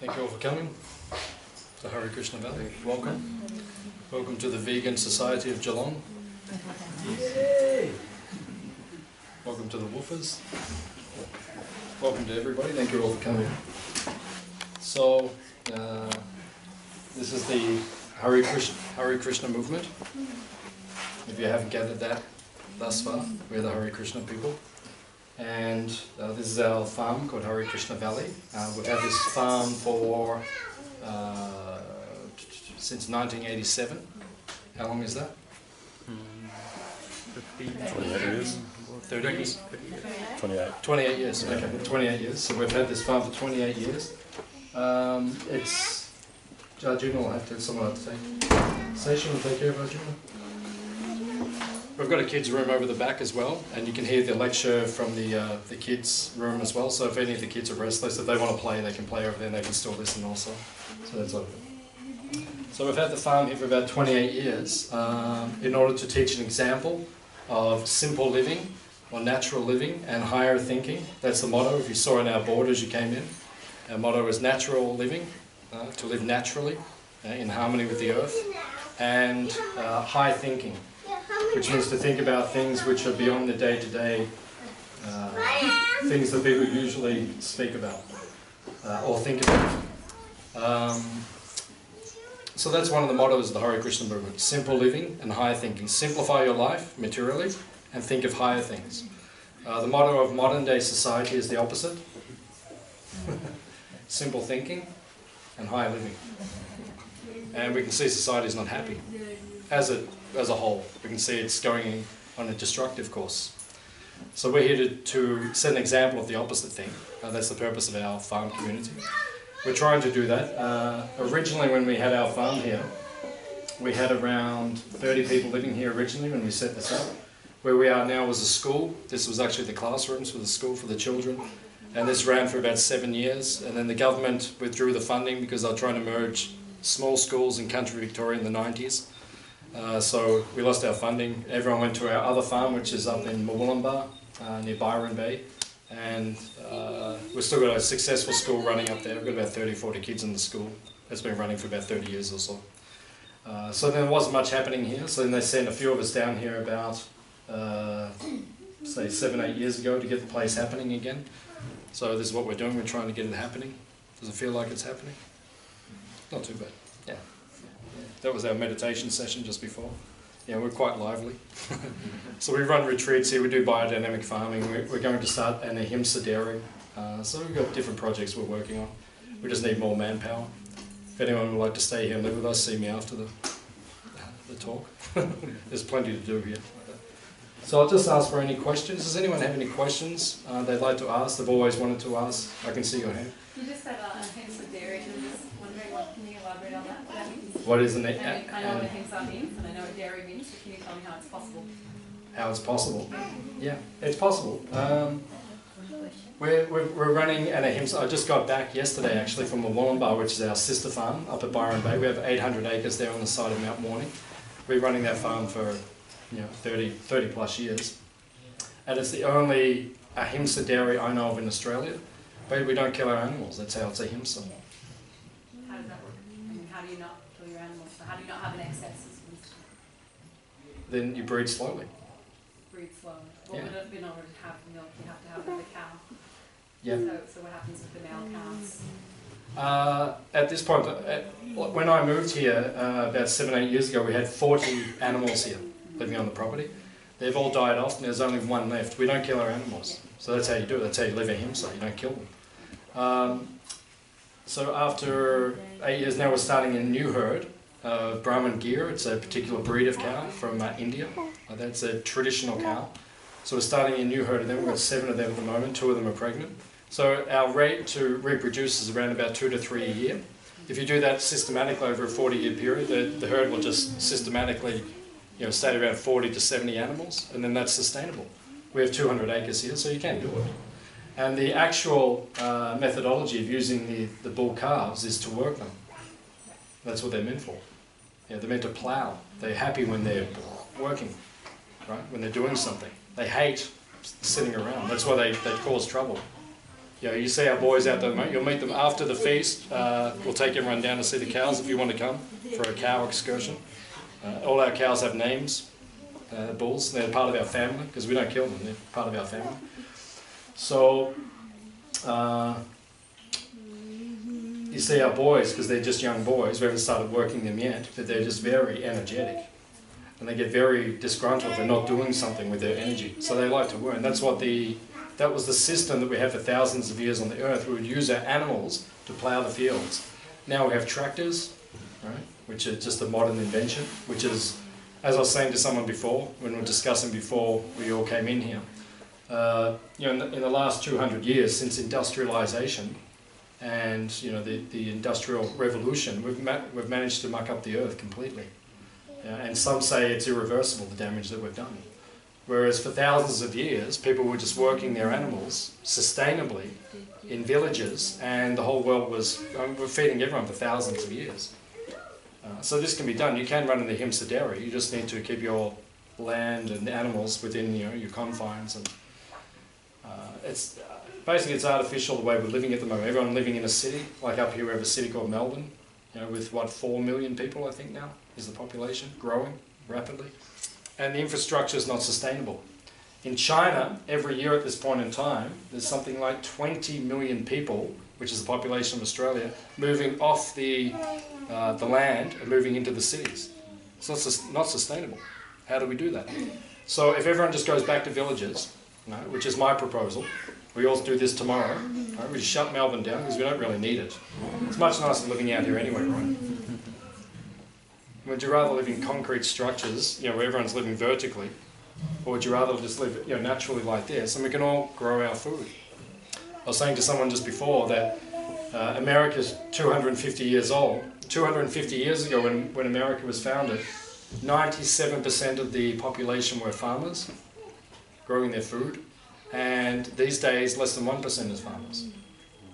Thank you all for coming to Hare Krishna Valley. Welcome. Welcome to the Vegan Society of Geelong. Yay! Welcome to the Woofers. Welcome to everybody. Thank you all for coming. So, this is the Hare Krishna movement. If you haven't gathered that thus far, we're the Hare Krishna people. And this is our farm called Hare Krishna Valley. We've had this farm for since 1987. How long is that? 28 years. 30 years? 28. 28 years, okay, 28 years. So we've had this farm for 28 years. It's Arjuna will have to, someone will have to take. Session will take care of Arjuna. We've got a kids' room over the back as well, and you can hear the lecture from the kids' room as well. So if any of the kids are restless, if they want to play, they can play over there and they can still listen also. So that's over. So we've had the farm here for about 28 years in order to teach an example of simple living or natural living and higher thinking. That's the motto. If you saw on our board as you came in, our motto is natural living, to live naturally in harmony with the earth, and high thinking, which means to think about things which are beyond the day-to-day things that people usually speak about or think about. So that's one of the mottos of the Hare Krishna movement: simple living and higher thinking. Simplify your life materially and think of higher things. The motto of modern-day society is the opposite: simple thinking and higher living. And we can see society is not happy as a whole. We can see it's going on a destructive course. So we're here to set an example of the opposite thing. That's the purpose of our farm community. We're trying to do that. Originally, when we had our farm here, we had around 30 people living here originally when we set this up. Where we are now was a school. This was actually the classrooms for the school for the children. And this ran for about 7 years. And then the government withdrew the funding because they were trying to merge small schools in country Victoria in the 90s. So we lost our funding. Everyone went to our other farm, which is up in Murwillumbah, near Byron Bay. And we've still got a successful school running up there. We've got about 30, 40 kids in the school. It's been running for about 30 years or so. So there wasn't much happening here. So then they sent a few of us down here about, say, 7, 8 years ago to get the place happening again. So this is what we're doing. We're trying to get it happening. Does it feel like it's happening? Not too bad. Yeah. That was our meditation session just before. Yeah, we're quite lively. So we run retreats here, we do biodynamic farming, we're going to start an ahimsa dairy. So we've got different projects we're working on. We just need more manpower. If anyone would like to stay here and live with us, see me after the talk. There's plenty to do here. So I'll just ask for any questions. Does anyone have any questions they'd like to ask, they've always wanted to ask? I can see your hand. You just said ahimsa dairy, and I'm just wondering, can you elaborate on that? What is an I know what ahimsa means, and I know what dairy means, so can you tell me how it's possible? How it's possible? Yeah, it's possible. We're running an ahimsa. I just got back yesterday actually from Murwillumbah, which is our sister farm up at Byron Bay. We have 800 acres there on the side of Mount Morning. We're running that farm for 30 plus years. And it's the only ahimsa dairy I know of in Australia. But we don't kill our animals, that's how it's ahimsa. How does that work? I mean, how do you not kill your animals? So how do you not have an excess? Then you breed slowly. Breed slowly. What Yeah. would it be in order to have milk? You have to have the cow. Yeah. So what happens with the male cows? At this point, when I moved here about 7, 8 years ago, we had 40 animals here living on the property. They've all died off and there's only one left. We don't kill our animals. So that's how you do it. That's how you live ahimsa. You don't kill them. So after 8 years now, we're starting a new herd of Brahman Gir. It's a particular breed of cow from India. That's a traditional cow. So we're starting a new herd of them. We've got 7 of them at the moment. 2 of them are pregnant. So our rate to reproduce is around about 2 to 3 a year. If you do that systematically over a 40-year period, the herd will just systematically stay around 40 to 70 animals, and then that's sustainable. We have 200 acres here, so you can do it. And the actual methodology of using the bull calves is to work them. That's what they're meant for. They're meant to plough. They're happy when they're working, right? When they're doing something. They hate sitting around. That's why they cause trouble. You see our boys out there, mate. You'll meet them after the feast. We'll take everyone down to see the cows if you want to come for a cow excursion. All our cows have names, bulls. They're part of our family because we don't kill them. They're part of our family. So you see our boys, because they're just young boys. We haven't started working them yet, but they're just very energetic. And they get very disgruntled. They're not doing something with their energy. So they like to work. And that was the system that we had for thousands of years on the earth. We would use our animals to plough the fields. Now we have tractors, right, which are just a modern invention, which is, as I was saying to someone before, when we were discussing before we all came in here, in the last 200 years since industrialization and the industrial revolution, we've managed to muck up the earth completely. And some say it's irreversible, the damage that we've done. Whereas for thousands of years, people were just working their animals sustainably in villages, and the whole world we're feeding everyone for thousands of years. So this can be done. You can run in the Ahimsa dairy. You just need to keep your land and animals within your confines. And it's basically it's artificial the way we're living at the moment. Everyone living in a city, like up here we have a city called Melbourne, with what 4 million people I think now is the population, growing rapidly. And the infrastructure is not sustainable. In China, every year at this point in time, there's something like 20 million people, which is the population of Australia, moving off the land and moving into the cities. It's not sustainable. How do we do that? So if everyone just goes back to villages, which is my proposal, we all do this tomorrow, right? We just shut Melbourne down because we don't really need it. It's much nicer living out here anyway, right? Would you rather live in concrete structures, where everyone's living vertically, or would you rather just live, naturally like this, and we can all grow our food? I was saying to someone just before that America's 250 years old. 250 years ago, when America was founded, 97% of the population were farmers, growing their food, and these days less than 1% is farmers.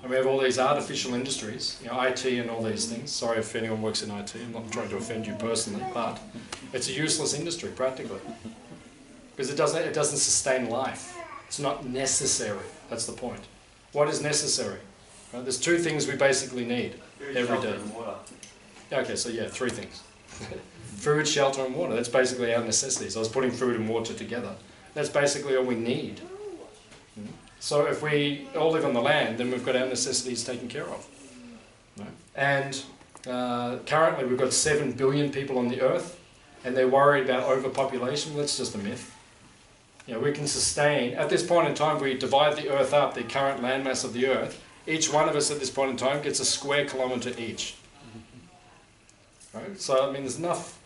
And we have all these artificial industries, IT and all these things. Sorry if anyone works in IT, I'm not trying to offend you personally, but it's a useless industry practically. Because it doesn't sustain life. It's not necessary, that's the point. What is necessary? Right? There's 2 things we basically need every day. Okay, so 3 things. Food, shelter and water, that's basically our necessities. I was putting food and water together. That's basically all we need. So if we all live on the land, then we've got our necessities taken care of. Right? And currently we've got 7 billion people on the earth, and they're worried about overpopulation. Well, that's just a myth. We can sustain, at this point in time, we divide the earth up, the current landmass of the earth, each one of us at this point in time gets a square kilometre each. Right? So, there's enough,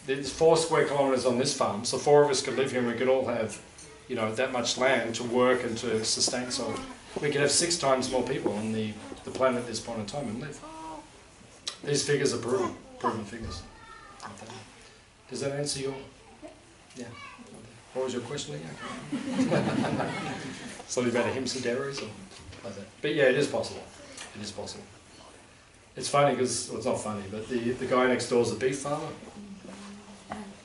there's 4 square kilometres on this farm, so 4 of us could live here and we could all have that much land to work and to sustain. So we could have 6 times more people on the planet at this point in time and live. These figures are proven figures. Does that answer your... Yeah. What was your question again? Something about Ahimsa dairies or like that. But yeah, it is possible. It is possible. It's funny because, well, it's not funny, but the guy next door is a beef farmer.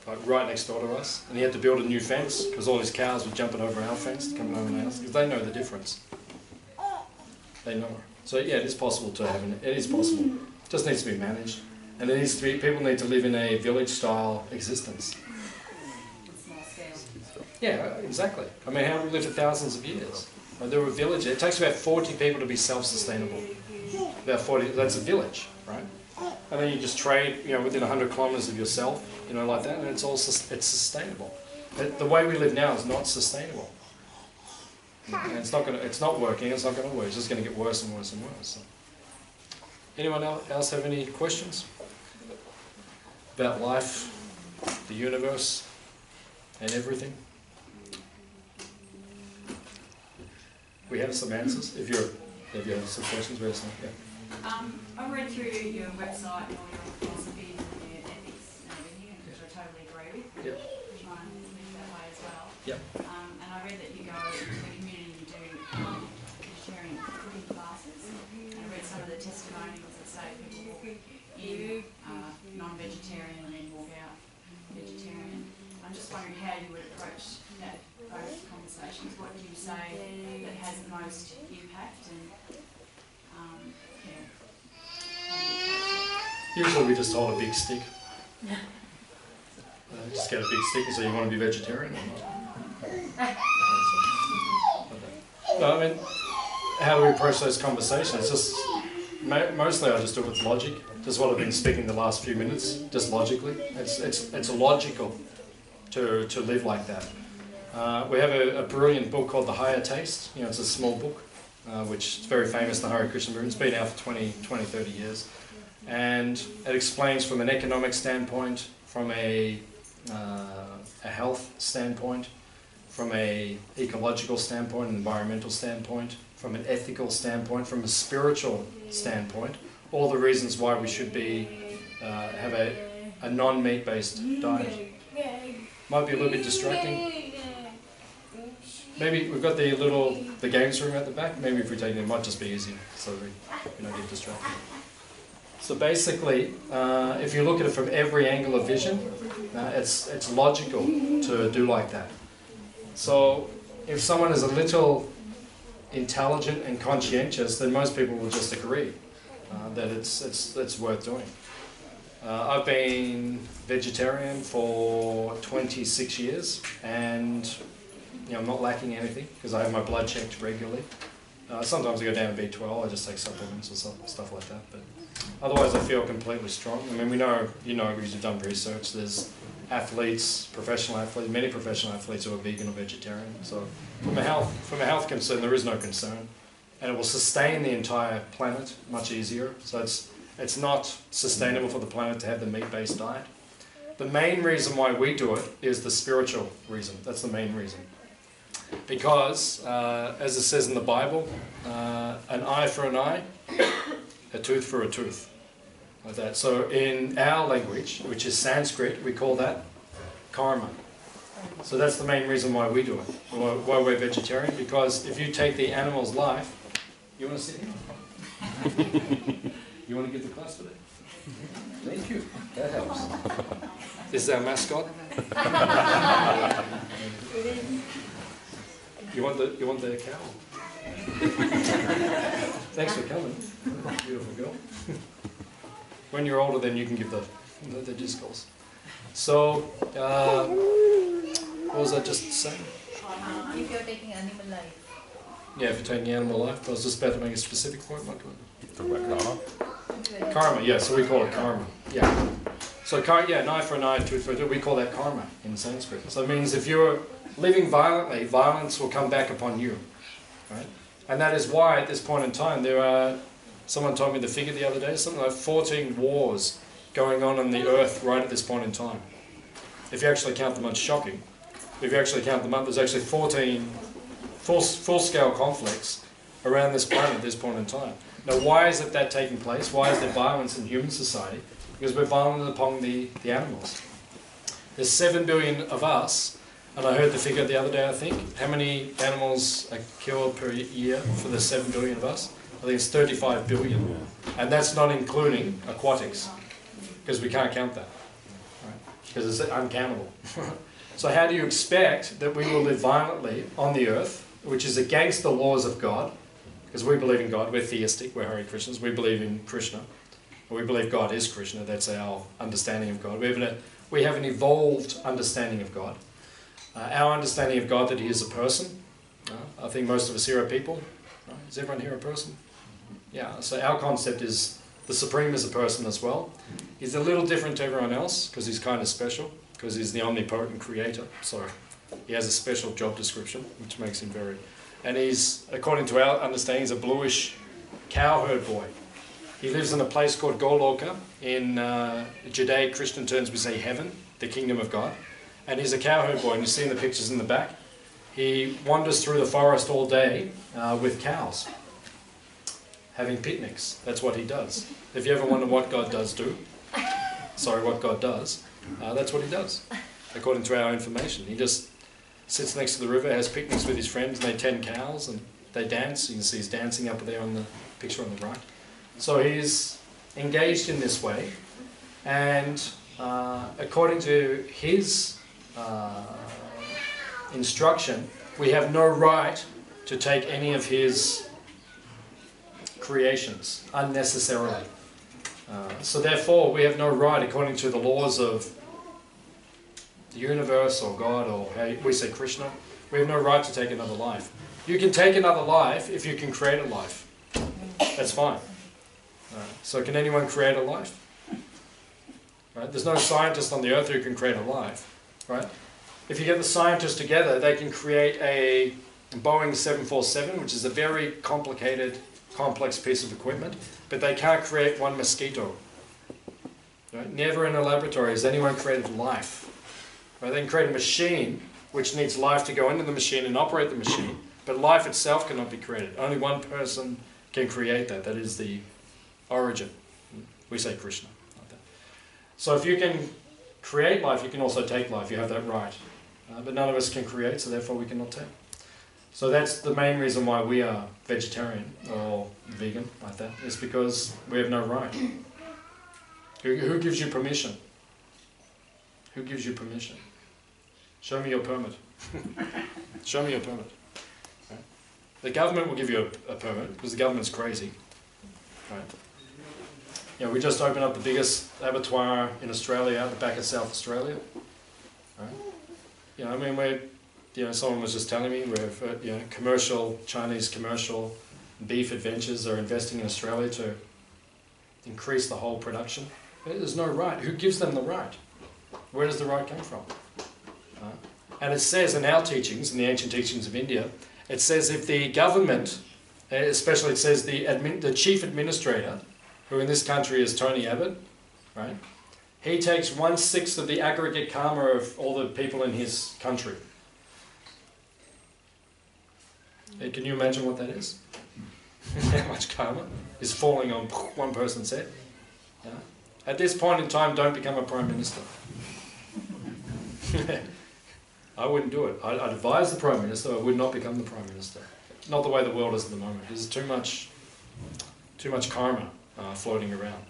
Like right next door to us, and he had to build a new fence because all his cows were jumping over our fence, coming over the house, because they know the difference. They know. So yeah, it is possible to have it is possible. It just needs to be managed, and it needs to be. People need to live in a village-style existence. Small scale. Yeah, exactly. How do we live for thousands of years? There were villages. It takes about 40 people to be self-sustainable. About 40. That's a village, right? And then you just trade, within 100 kilometres of yourself, like that, and it's sustainable. But the way we live now is not sustainable. And it's not working, it's not going to work, it's just going to get worse and worse and worse. So. Anyone else have any questions about life, the universe, and everything? We have some answers. If you have some questions, we have some. Yeah. I read through your website and all your philosophies and your ethics and everything, which I totally agree with. Yep. Try and live that way as well. Yep. And I read that you go into the community and do vegetarian cooking classes. And I read some of the testimonials that say people walk in non-vegetarian and then walk out vegetarian. I'm just wondering how you would approach those conversations. What do you say that has the most impact, and how do you approach it? Usually we just hold a big stick. Just get a big stick and say, you want to be vegetarian or not? No, I mean, how do we approach those conversations? Just mostly I just do it with logic. Just what I've been speaking the last few minutes, just logically. It's illogical to live like that. We have a brilliant book called The Higher Taste. You know, it's a small book, which is very famous in the Hare Krishna movement. It's been out for 20, 30 years. And it explains from an economic standpoint, from a health standpoint, from a ecological standpoint, an environmental standpoint, from an ethical standpoint, from a spiritual standpoint, all the reasons why we should be have a non-meat based diet. Might be a little bit distracting. Maybe we've got the games room at the back. Maybe if we take them, it might just be easier, so we don't get distracted. So basically, if you look at it from every angle of vision, it's logical to do like that. So if someone is a little intelligent and conscientious, then most people will just agree that it's worth doing. I've been vegetarian for 26 years, and I'm not lacking anything because I have my blood checked regularly. Sometimes I go down to B12, I just take supplements or stuff like that. But otherwise, I feel completely strong. I mean, we know, because you've done research, there's athletes, many professional athletes who are vegan or vegetarian. So from a health concern, there is no concern. And it will sustain the entire planet much easier. So it's not sustainable for the planet to have the meat-based diet. The main reason why we do it is the spiritual reason. That's the main reason. Because, as it says in the Bible, an eye for an eye, a tooth for a tooth. Like that. So in our language, which is Sanskrit, we call that karma. So that's the main reason why we do it, why we're vegetarian, because if you take the animal's life, you want to sit here? You want to give the class today? Thank you. That helps. This is our mascot. You want the cow? Thanks for coming. Beautiful girl. When you're older, then you can give the discourse. So, what was I just saying? If you're taking animal life. Yeah, if you're taking animal life. I was just about to make a specific point. Talk about karma. Karma, yeah. So we call it karma. Yeah. So an eye for an eye, tooth for a tooth. We call that karma in Sanskrit. So it means if you're living violently, violence will come back upon you, right? And that is why at this point in time there are. Someone told me the figure the other day, something like 14 wars going on the earth right at this point in time. If you actually count them, it's shocking. If you actually count them up, there's actually 14 full-scale conflicts around this planet at this point in time. Now, why is that taking place? Why is there violence in human society? Because we're violent upon the animals. There's 7 billion of us, and I heard the figure the other day, I think. How many animals are killed per year for the 7 billion of us? I think it's 35 billion, and that's not including aquatics, because we can't count that, right? Because it's uncountable. So how do you expect that we will live violently on the earth, which is against the laws of God, because we believe in God, we're theistic, we're Hare Krishnas, we believe in Krishna, we believe God is Krishna, that's our understanding of God. We have an evolved understanding of God. Our understanding of God, that He is a person. I think most of us here are people. Right? Is everyone here a person? Yeah, so our concept is the Supreme is a person as well. He's a little different to everyone else because he's kind of special, because he's the omnipotent creator. So he has a special job description, which makes him very... And he's, according to our understanding, he's a bluish cowherd boy. He lives in a place called Goloka. In Judaic Christian terms, we say heaven, the kingdom of God. And he's a cowherd boy, and you see in the pictures in the back. He wanders through the forest all day with cows, having picnics. That's what he does. If you ever wonder what God does, what God does, that's what he does, according to our information. He just sits next to the river, has picnics with his friends, and they tend cows, and they dance. You can see he's dancing up there on the picture on the right. So he's engaged in this way, and according to his instruction, we have no right to take any of his creations unnecessarily. So therefore, we have no right, according to the laws of the universe or God, or how we say Krishna, we have no right to take another life. You can take another life if you can create a life. That's fine. So can anyone create a life? Right? There's no scientist on the earth who can create a life. Right? If you get the scientists together, they can create a Boeing 747, which is a very complicated, complex piece of equipment, but they can't create one mosquito. Right? Never in a laboratory has anyone created life. Right? They can create a machine which needs life to go into the machine and operate the machine, but life itself cannot be created. Only one person can create that. That is the origin. We say Krishna. Like that. So if you can create life, you can also take life. You have that right. But none of us can create, so therefore we cannot take. So that's the main reason why we are vegetarian or vegan, like that, is because we have no right. Who gives you permission? Who gives you permission? Show me your permit. Show me your permit. Right? The government will give you a permit, because the government's crazy. Right? You know, we just opened up the biggest abattoir in Australia, out the back of South Australia. Right? You know, I mean, we're, you know, someone was just telling me we're, you know, Chinese commercial beef adventures are investing in Australia to increase the whole production. There's no right. Who gives them the right? Where does the right come from? And it says in our teachings, in the ancient teachings of India, it says if the government, especially it says the chief administrator, who in this country is Tony Abbott, right? He takes 1/6 of the aggregate karma of all the people in his country. Hey, can you imagine what that is? How much karma is falling on one person's head? Yeah? At this point in time, don't become a prime minister. I wouldn't do it. I'd advise the prime minister. I would not become the prime minister. Not the way the world is at the moment. There's too much karma floating around.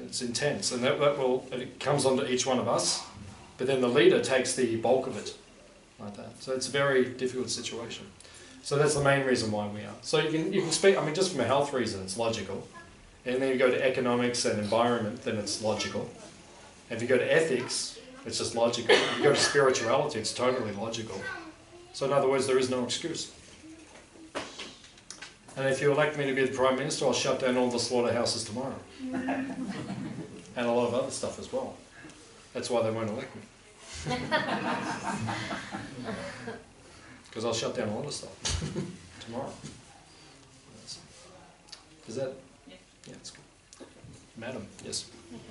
It's intense, and it comes onto each one of us. But then the leader takes the bulk of it, like that. So it's a very difficult situation. So that's the main reason why we are. So you can speak. I mean, just from a health reason, it's logical. And then you go to economics and environment, then it's logical. And if you go to ethics, it's just logical. If you go to spirituality, it's totally logical. So in other words, there is no excuse. And if you elect me to be the Prime Minister, I'll shut down all the slaughterhouses tomorrow. And a lot of other stuff as well. That's why they won't elect me. Because I'll shut down a lot of stuff tomorrow. Is that? Yeah, it's good. Madam, yes. Okay.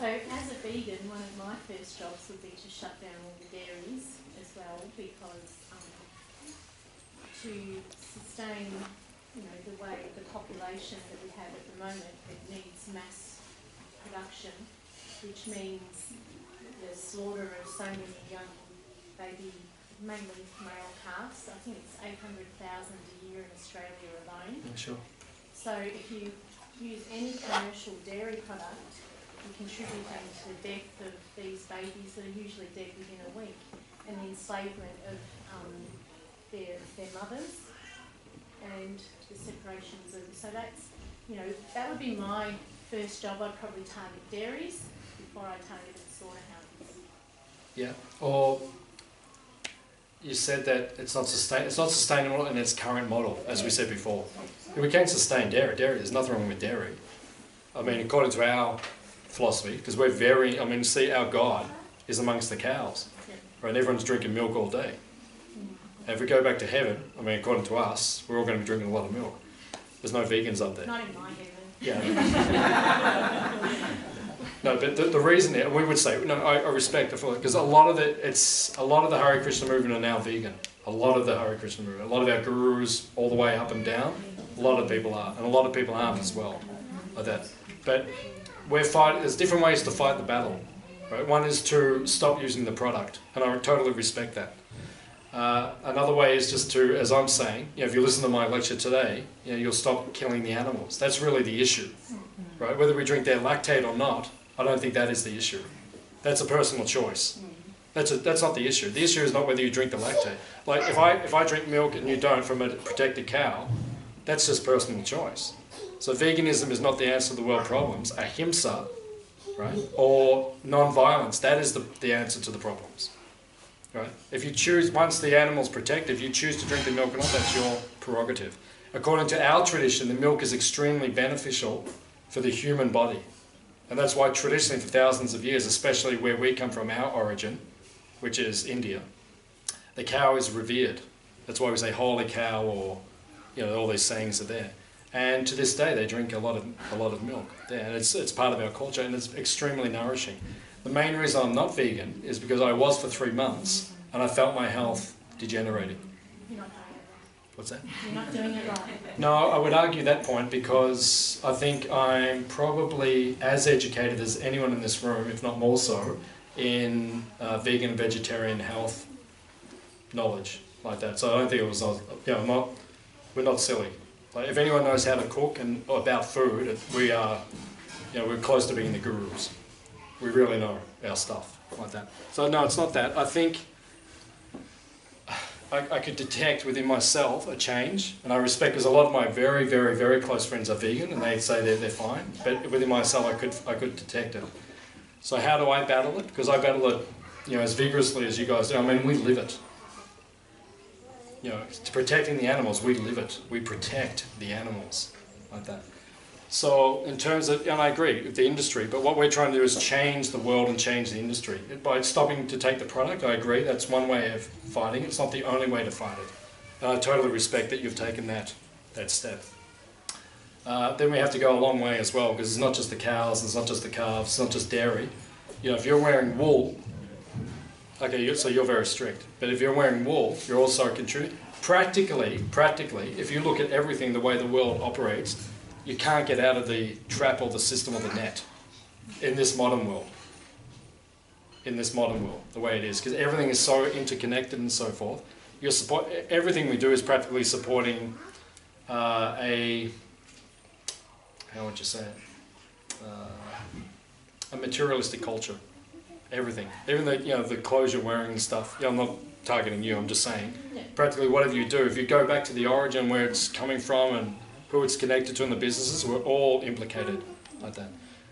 So as a vegan, one of my first jobs would be to shut down all the dairies as well, because to sustain, you know, the population that we have at the moment, it needs mass production, which means the slaughter of so many young baby, mainly male calves. I think it's 800,000 a year in Australia alone. Sure. So if you use any commercial dairy product, you're contributing to the death of these babies that are usually dead within a week, and the enslavement of their mothers, and the separations of. So that's, you know, that would be my first job. I'd probably target dairies before I targeted slaughterhouses. Yeah. Or you said that it's not sustainable in its current model, as we said before. We can't sustain dairy. There's nothing wrong with dairy. I mean, according to our philosophy, because we're very, I mean, see, our God is amongst the cows, right? Everyone's drinking milk all day. And if we go back to heaven, I mean, according to us, we're all going to be drinking a lot of milk. There's no vegans up there. Not in my heaven. Yeah. No, but the reason, we would say, no, I respect it, because a lot of the Hare Krishna movement are now vegan. A lot of the Hare Krishna movement, a lot of our gurus, all the way up and down, a lot of people are, and a lot of people aren't as well, like that. But we're fighting. There's different ways to fight the battle, right? One is to stop using the product, and I totally respect that. Another way is just to, as I'm saying, you know, if you listen to my lecture today, you know, you'll stop killing the animals. That's really the issue, right? Whether we drink their lactate or not, I don't think that is the issue. That's a personal choice, That's not the issue. The issue is not whether you drink the lactate. Like if I drink milk and you don't from a protected cow, that's just personal choice. So veganism is not the answer to the world problems. Ahimsa, right, or non-violence, that is the answer to the problems. Right? If you choose, once the animal's protected, if you choose to drink the milk or not, that's your prerogative. According to our tradition, the milk is extremely beneficial for the human body. And that's why traditionally for thousands of years, especially where we come from, our origin, which is India, the cow is revered. That's why we say holy cow, or all these sayings are there. And to this day, they drink a lot of milk there, and it's part of our culture, and it's extremely nourishing. The main reason I'm not vegan is because I was for 3 months, and I felt my health degenerating. You're not doing it right. What's that? You're not doing it right. No, I would argue that point because I think I'm probably as educated as anyone in this room, if not more so, in vegan and vegetarian health knowledge like that. So I don't think it was, we're not silly. Like if anyone knows how to cook and about food, we are, we're close to being the gurus. We really know our stuff like that. So no, it's not that. I think I could detect within myself a change, and I respect, because a lot of my very, very, very close friends are vegan, and they say they're fine. But within myself, I could detect it. So how do I battle it? Because I battle it, as vigorously as you guys do. I mean, we live it. To protecting the animals, we live it. We protect the animals like that. So in terms of, and I agree with the industry, but what we're trying to do is change the world and change the industry. By stopping to take the product, I agree, that's one way of fighting it. It's not the only way to fight it. And I totally respect that you've taken that step. Then we have to go a long way as well, because it's not just the cows, it's not just the calves, it's not just dairy. If you're wearing wool, okay, so you're very strict. But if you're wearing wool, you're also contributing. Practically, if you look at everything, the way the world operates, you can't get out of the trap or the system or the net in this modern world. In this modern world, the way it is, because everything is so interconnected and so forth. Everything we do is practically supporting how would you say it? A materialistic culture. Everything, even the clothes you're wearing and stuff. I'm not targeting you. I'm just saying, practically whatever you do, if you go back to the origin where it's coming from and who it's connected to in the businesses, we're all implicated like that.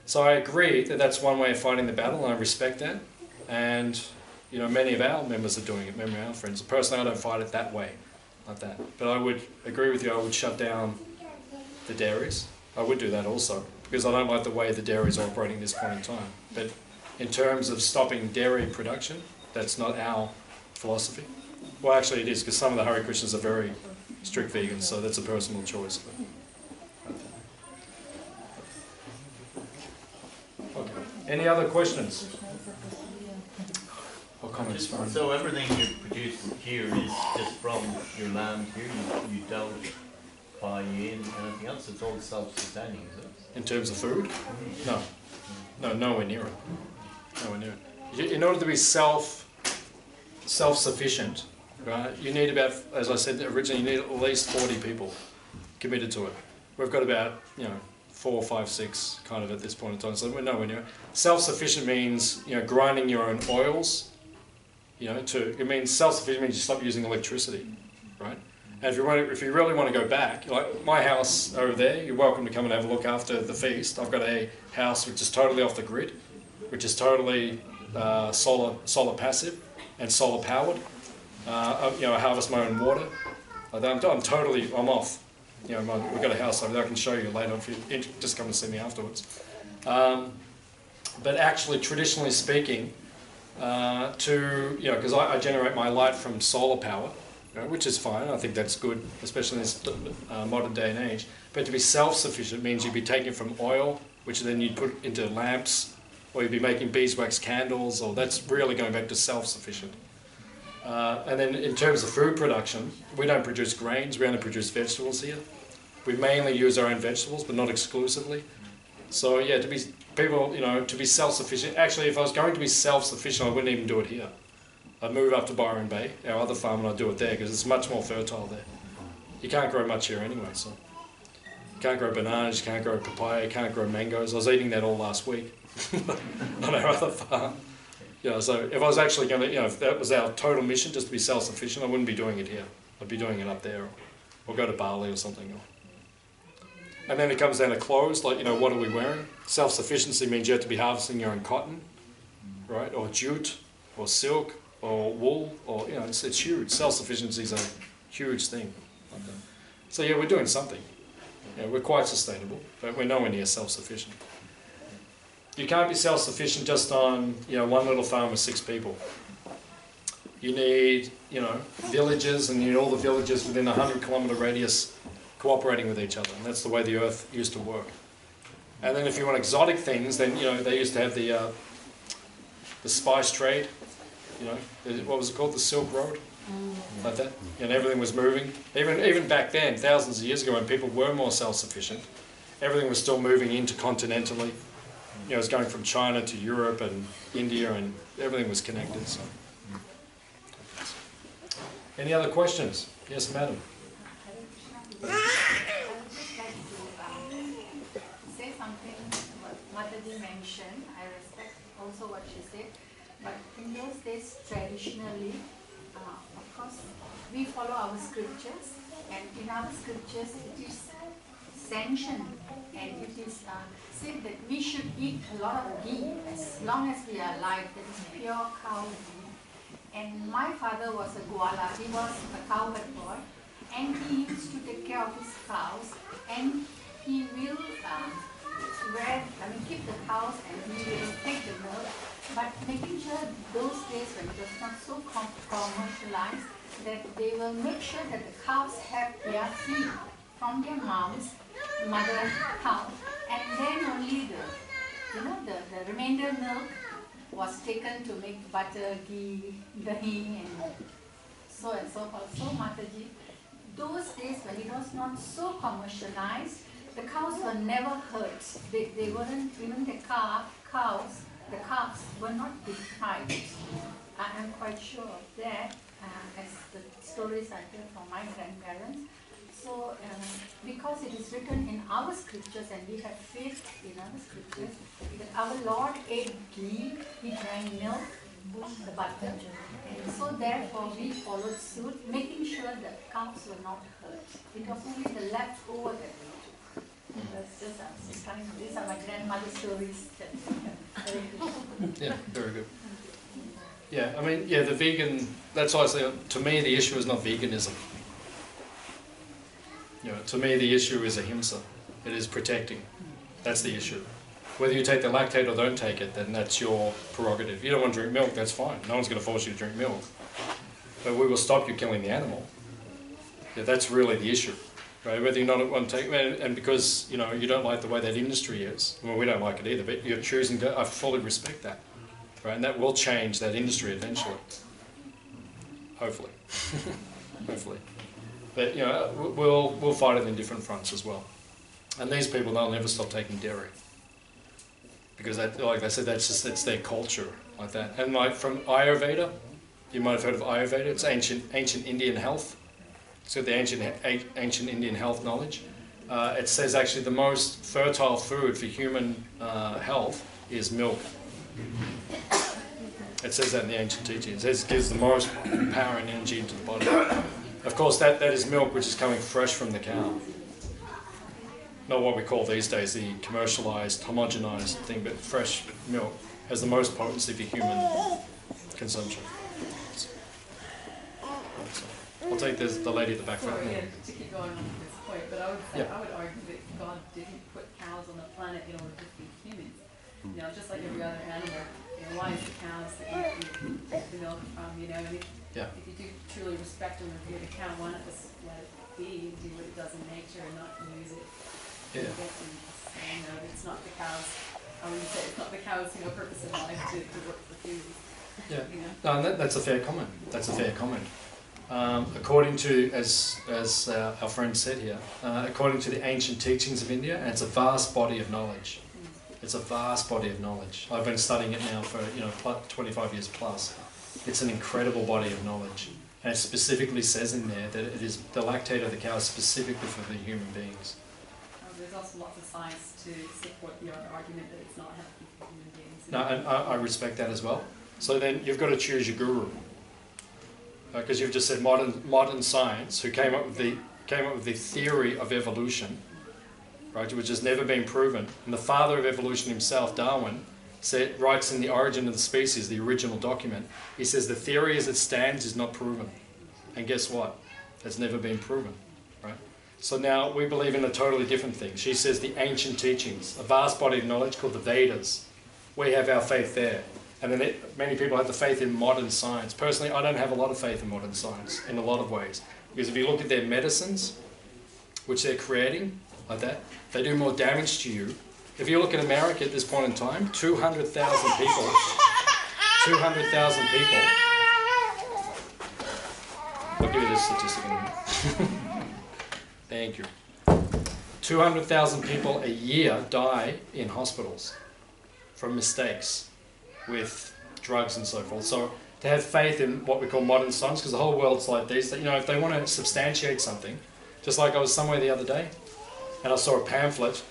So I agree that that's one way of fighting the battle, and I respect that. And many of our members are doing it, many of our friends. Personally, I don't fight it that way, like that. But I would agree with you. I would shut down the dairies. I would do that also, because I don't like the way the dairies are operating at this point in time. But in terms of stopping dairy production, that's not our philosophy. Well, actually it is, because some of the Hare Krishnas are very strict vegans, so that's a personal choice. Okay. Any other questions or comments? So everything you produce here is just from your land here, you don't buy in anything else, it's all self-sustaining, is it? In terms of food? No, nowhere near it. Nowhere near it. In order to be self-sufficient, right, you need about, as I said originally, you need at least 40 people committed to it. We've got about, 4, 5, 6 kind of at this point in time, so we're nowhere near it. Self-sufficient means, grinding your own oils, it means self-sufficient means you stop using electricity, right? And if you really want to go back, like my house over there, you're welcome to come and have a look after the feast. I've got a house which is totally off the grid, which is totally solar passive and solar powered. I harvest my own water. I'm off. We've got a house over there. I can show you later if you just come and see me afterwards. But actually, traditionally speaking, because I generate my light from solar power, which is fine. I think that's good, especially in this modern day and age. But to be self-sufficient means you'd be taking from oil, which then you'd put into lamps, or you'd be making beeswax candles, or that's really going back to self-sufficient. And then in terms of food production, we don't produce grains, we only produce vegetables here. We mainly use our own vegetables, but not exclusively. So yeah, to be self-sufficient, actually if I was going to be self-sufficient, I wouldn't even do it here. I'd move up to Byron Bay, our other farm, and I'd do it there, because it's much more fertile there. You can't grow much here anyway, so. You can't grow bananas, you can't grow papaya, you can't grow mangoes. I was eating that all last week on our other farm. You know, so if I was actually going to, you know, if that was our total mission, just to be self-sufficient, I wouldn't be doing it here. I'd be doing it up there, or go to Bali or something. And then it comes down to clothes, like, you know, what are we wearing? Self-sufficiency means you have to be harvesting your own cotton, right, or jute, or silk, or wool, or, you know, it's huge. Self-sufficiency is a huge thing. So yeah, we're doing something. You know, we're quite sustainable, but we're nowhere near self-sufficient. You can't be self-sufficient just on, you know, one little farm with 6 people. You need, you know, villages, and you need all the villages within a 100-kilometre radius cooperating with each other, and that's the way the earth used to work. And then if you want exotic things, then, you know, they used to have the spice trade, you know, what was it called, the Silk Road, like that, and everything was moving. Even back then, thousands of years ago, when people were more self-sufficient, everything was still moving intercontinentally. You know, it was going from China to Europe and India, and everything was connected. So, any other questions? Yes, madam. I would just like to say something what Mataji mentioned. I respect also what she said. But in those days, traditionally, of course, we follow our scriptures. And in our scriptures, it is sanctioned. And it is said that we should eat a lot of ghee as long as we are alive. That is pure cow ghee. And my father was a Gwala. He was a cowherd boy. And he used to take care of his cows, and he will keep the cows, and he will take the milk, but making sure those days when it was not so commercialized, that they will make sure that the cows have their feed from their moms, mother cow, and then only the remainder milk was taken to make butter, ghee, dahi, and so forth. So Mataji, those days when it was not so commercialized, the cows were never hurt. They weren't, even the calves were not deprived. I am quite sure of that, as the stories I heard from my grandparents. So, because it is written in our scriptures, and we have faith in our scriptures, that our Lord ate ghee, he drank milk, the butter, and so therefore we followed suit, making sure that cows were not hurt. It was only the leftover that we took. That's just these are my grandmother's stories. Yeah, very good. Yeah, I mean, yeah, the vegan, that's why I say, to me the issue is not veganism. You know, to me the issue is ahimsa. It is protecting. That's the issue. Whether you take the lactate or don't take it, then that's your prerogative. You don't want to drink milk, that's fine. No one's going to force you to drink milk. But we will stop you killing the animal. Yeah, that's really the issue. Right? Whether you not want to take, and because, you know, you don't like the way that industry is, well, we don't like it either, but you're choosing to, I fully respect that. Right? And that will change that industry eventually. Hopefully. Hopefully. But, you know, we'll fight it in different fronts as well. And these people, they'll never stop taking dairy. Because, that, like I said, it's their culture, like that. And like from Ayurveda, you might have heard of Ayurveda. It's ancient Indian health. So the ancient Indian health knowledge. It says actually the most fertile food for human health is milk. It says that in the ancient teachings. It says it gives the most power and energy into the body. Of course, that is milk which is coming fresh from the cow. Not what we call these days the commercialized, homogenized thing, but fresh milk has the most potency for human consumption. So, I'll take the lady at the back. Sorry, yeah, to keep going on this point, but I would argue that God didn't put cows on the planet in order to feed humans. You know, just like every other animal, you know, why is the cows that you take the milk from, you know, and if you do truly respect and revere the cow, why not just let it be and do what it does in nature and not use it? Yeah. You know, it's not the cows, I would say it's not the cows, you know, purpose in life to work for food. Yeah, you know? no, that's a fair comment. That's a fair comment. According to, as our friend said here, according to the ancient teachings of India, and it's a vast body of knowledge. It's a vast body of knowledge. I've been studying it now for 25 years plus. It's an incredible body of knowledge, and it specifically says in there that it is the lactate of the cow is specifically for the human beings. There's also lots of science to support your argument that it's not healthy for human beings. No, and I respect that as well. So then you've got to choose your guru, because you've just said modern science, who came up with the theory of evolution, right, which has never been proven. And the father of evolution himself, Darwin, writes in The Origin of the Species, the original document, he says the theory as it stands is not proven. And guess what? It's never been proven. Right? So now we believe in a totally different thing. She says the ancient teachings, a vast body of knowledge called the Vedas. We have our faith there. And then many people have the faith in modern science. Personally, I don't have a lot of faith in modern science in a lot of ways. Because if you look at their medicines, which they're creating, like that, they do more damage to you. If you look at America at this point in time, 200,000 people, 200,000 people, I'll give you this statistic in a minute. Thank you. 200,000 people a year die in hospitals from mistakes with drugs and so forth. So to have faith in what we call modern science, because the whole world's like this, that, you know, if they want to substantiate something, just like I was somewhere the other day, and I saw a pamphlet,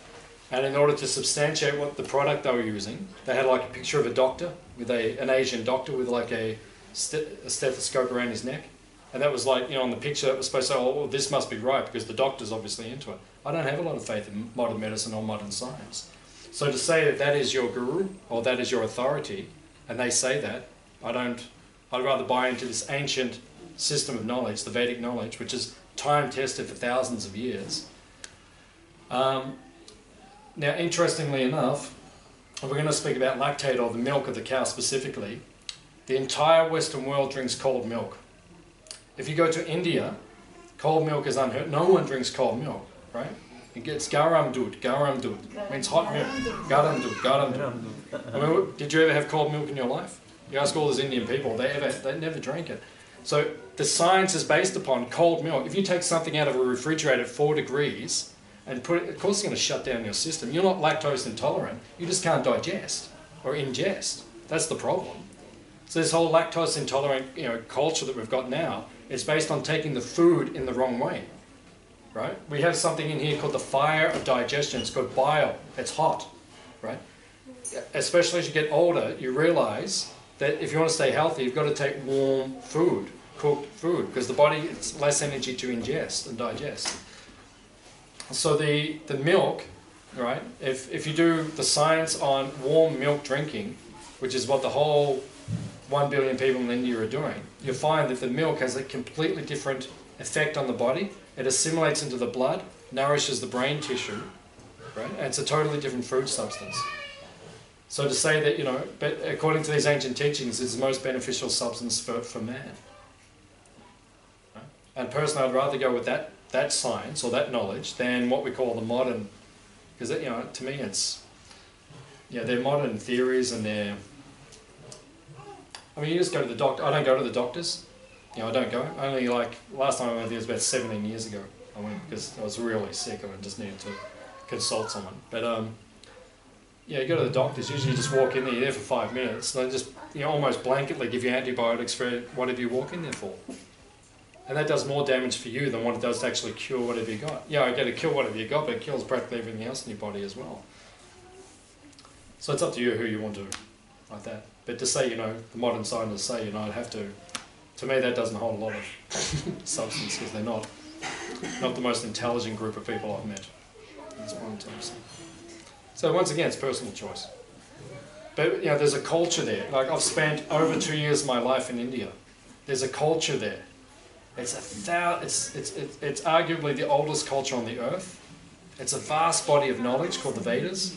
and in order to substantiate what the product they were using, they had like a picture of a doctor, with an Asian doctor with like a stethoscope around his neck. And that was like, you know, on the picture it was supposed to say, oh, well, this must be right, because the doctor's obviously into it. I don't have a lot of faith in modern medicine or modern science. So to say that that is your guru, or that is your authority, and they say that, I'd rather buy into this ancient system of knowledge, the Vedic knowledge, which is time-tested for thousands of years. Now, interestingly enough, we're going to speak about lactate, or the milk of the cow specifically. The entire Western world drinks cold milk. If you go to India, cold milk is unheard. No one drinks cold milk, right? It gets garam dud. Garam dud means hot milk. Garam dud, garam dud. I mean, did you ever have cold milk in your life? You ask all those Indian people, they never drank it. So the science is based upon cold milk. If you take something out of a refrigerator at 4 degrees and put it, of course it's going to shut down your system. You're not lactose intolerant. You just can't digest or ingest. That's the problem. So this whole lactose intolerant, you know, culture that we've got now, is based on taking the food in the wrong way. Right? We have something in here called the fire of digestion. It's called bile. It's hot. Right? Especially as you get older, you realize that if you want to stay healthy, you've got to take warm food, cooked food, because the body, it's less energy to ingest and digest. So the milk, right, if you do the science on warm milk drinking, which is what the whole 1 billion people in India are doing, you'll find that the milk has a completely different effect on the body. It assimilates into the blood, nourishes the brain tissue, right, and it's a totally different food substance. So to say that, you know, but according to these ancient teachings, it's the most beneficial substance for man. Right? And personally, I'd rather go with that science or that knowledge than what we call the modern, because, you know, to me it's, yeah, they're modern theories and they're, I mean, you just go to the doctor. I don't go to the doctors. You know, I don't go. Only like, last time I went there was about 17 years ago. I went because I was really sick and I just needed to consult someone. But yeah, you go to the doctors, usually you just walk in there, you're there for 5 minutes, and they just, you know, almost blanketly give you antibiotics for whatever you walk in there for. And that does more damage for you than what it does to actually cure whatever you got. Yeah, I get to kill whatever you got, but it kills practically everything else in your body as well. So it's up to you who you want to, like that. But to say, you know, the modern scientists say, you know, I'd have to me that doesn't hold a lot of substance, because they're not the most intelligent group of people I've met. That's what I'm telling you. So once again, it's personal choice. But, you know, there's a culture there. Like, I've spent over 2 years of my life in India. There's a culture there. It's arguably the oldest culture on the earth. It's a vast body of knowledge called the Vedas.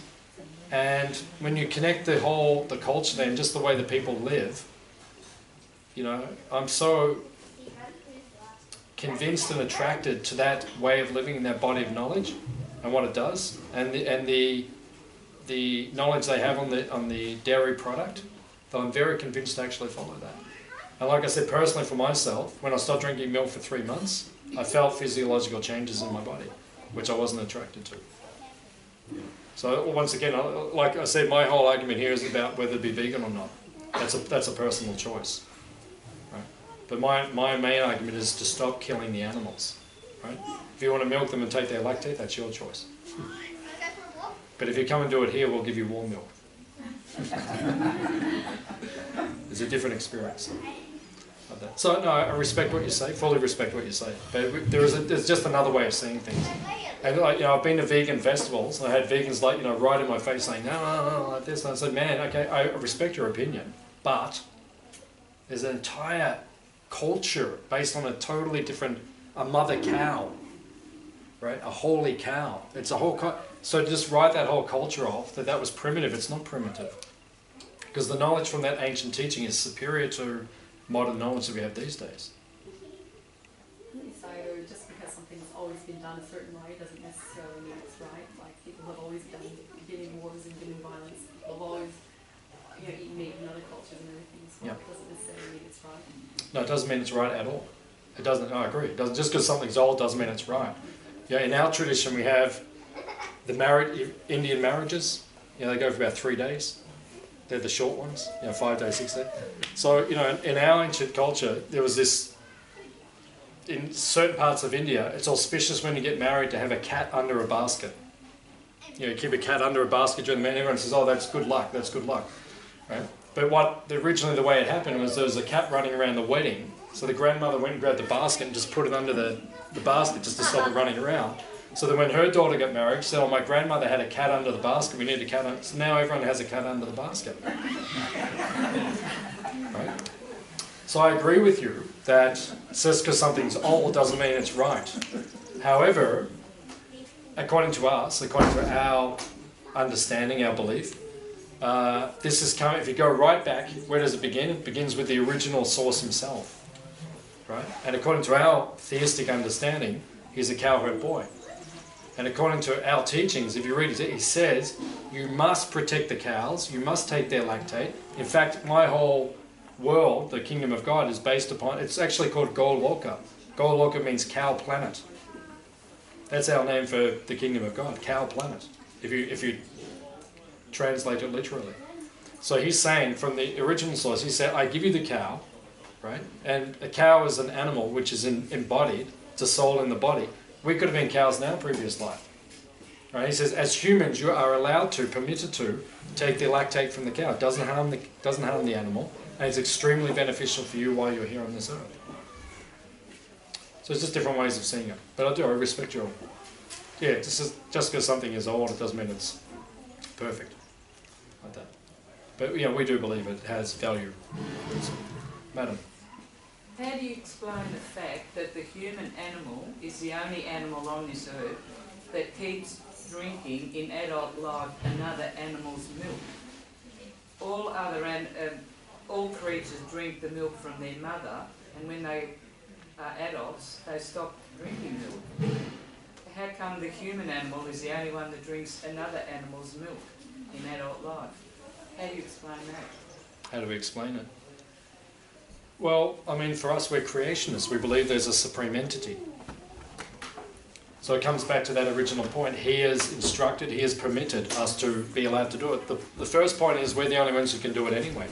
And when you connect the culture there and just the way the people live, you know, I'm so convinced and attracted to that way of living in that body of knowledge and what it does, and the knowledge they have on the dairy product, that I'm very convinced to actually follow that. And like I said, personally for myself, when I stopped drinking milk for 3 months, I felt physiological changes in my body, which I wasn't attracted to. So once again, like I said, my whole argument here is about whether to be vegan or not. That's a personal choice. Right? But my main argument is to stop killing the animals. Right? If you want to milk them and take their lactate, that's your choice. But if you come and do it here, we'll give you warm milk. It's a different experience. Like that. So no, I respect what you say, fully respect what you say. But there's just another way of seeing things. And like, you know, I've been to vegan festivals, and I had vegans like, you know, right in my face saying, no, like this. And I said, man, okay, I respect your opinion, but there's an entire culture based on a totally different, a mother cow, right? A holy cow. It's a whole, so just write that whole culture off, that was primitive. It's not primitive. Because the knowledge from that ancient teaching is superior to modern knowledge that we have these days. So just because something's always been done a certain way doesn't necessarily mean it's right. Like people have always been in wars and been in violence. People have always, you know, eaten meat in other cultures and everything. So Yeah. it doesn't necessarily mean it's right. No, it doesn't mean it's right at all. It doesn't. I agree. It doesn't, just because something's old doesn't mean it's right. Yeah, in our tradition we have the Indian marriages. You know, they go for about 3 days. They're the short ones. You know, 5 days, 6 days. So you know, in our ancient culture, there was this. In certain parts of India, it's auspicious when you get married to have a cat under a basket. You know, you keep a cat under a basket during the marriage. Everyone says, "Oh, that's good luck. That's good luck," right? But originally the way it happened was there was a cat running around the wedding. So the grandmother went and grabbed the basket and just put it under the basket just to stop it running around. So that when her daughter got married, she said, "Oh, my grandmother had a cat under the basket. We need a cat under." So now everyone has a cat under the basket. Right? So I agree with you that just because something's old doesn't mean it's right. However, according to us, according to our understanding, our belief, this is coming. If you go right back, where does it begin? It begins with the original source himself. Right? And according to our theistic understanding, he's a cowherd boy. And according to our teachings, if you read it, he says, you must protect the cows, you must take their lactate. In fact, my whole world, the kingdom of God, is based upon, it's actually called Goloka. Goloka means cow planet. That's our name for the kingdom of God, cow planet, if you translate it literally. So he's saying, from the original source, he said, I give you the cow, right? And a cow is an animal which is embodied, it's a soul in the body. We could have been cows in our previous life. Right? He says, as humans, you are allowed to, permitted to, take the lactate from the cow. It doesn't harm the animal, and it's extremely beneficial for you while you're here on this earth. So it's just different ways of seeing it. But I respect your... Yeah, just because something is old, it doesn't mean it's perfect. Like that. But you know, we do believe it has value. So, Madam. How do you explain the fact that the human animal is the only animal on this earth that keeps drinking in adult life another animal's milk? All creatures drink the milk from their mother, and when they are adults, they stop drinking milk. How come the human animal is the only one that drinks another animal's milk in adult life? How do you explain that? How do we explain it? Well, I mean, for us, we're creationists. We believe there's a supreme entity. So it comes back to that original point. He has instructed, he has permitted us to be allowed to do it. The first point is we're the only ones who can do it anyway.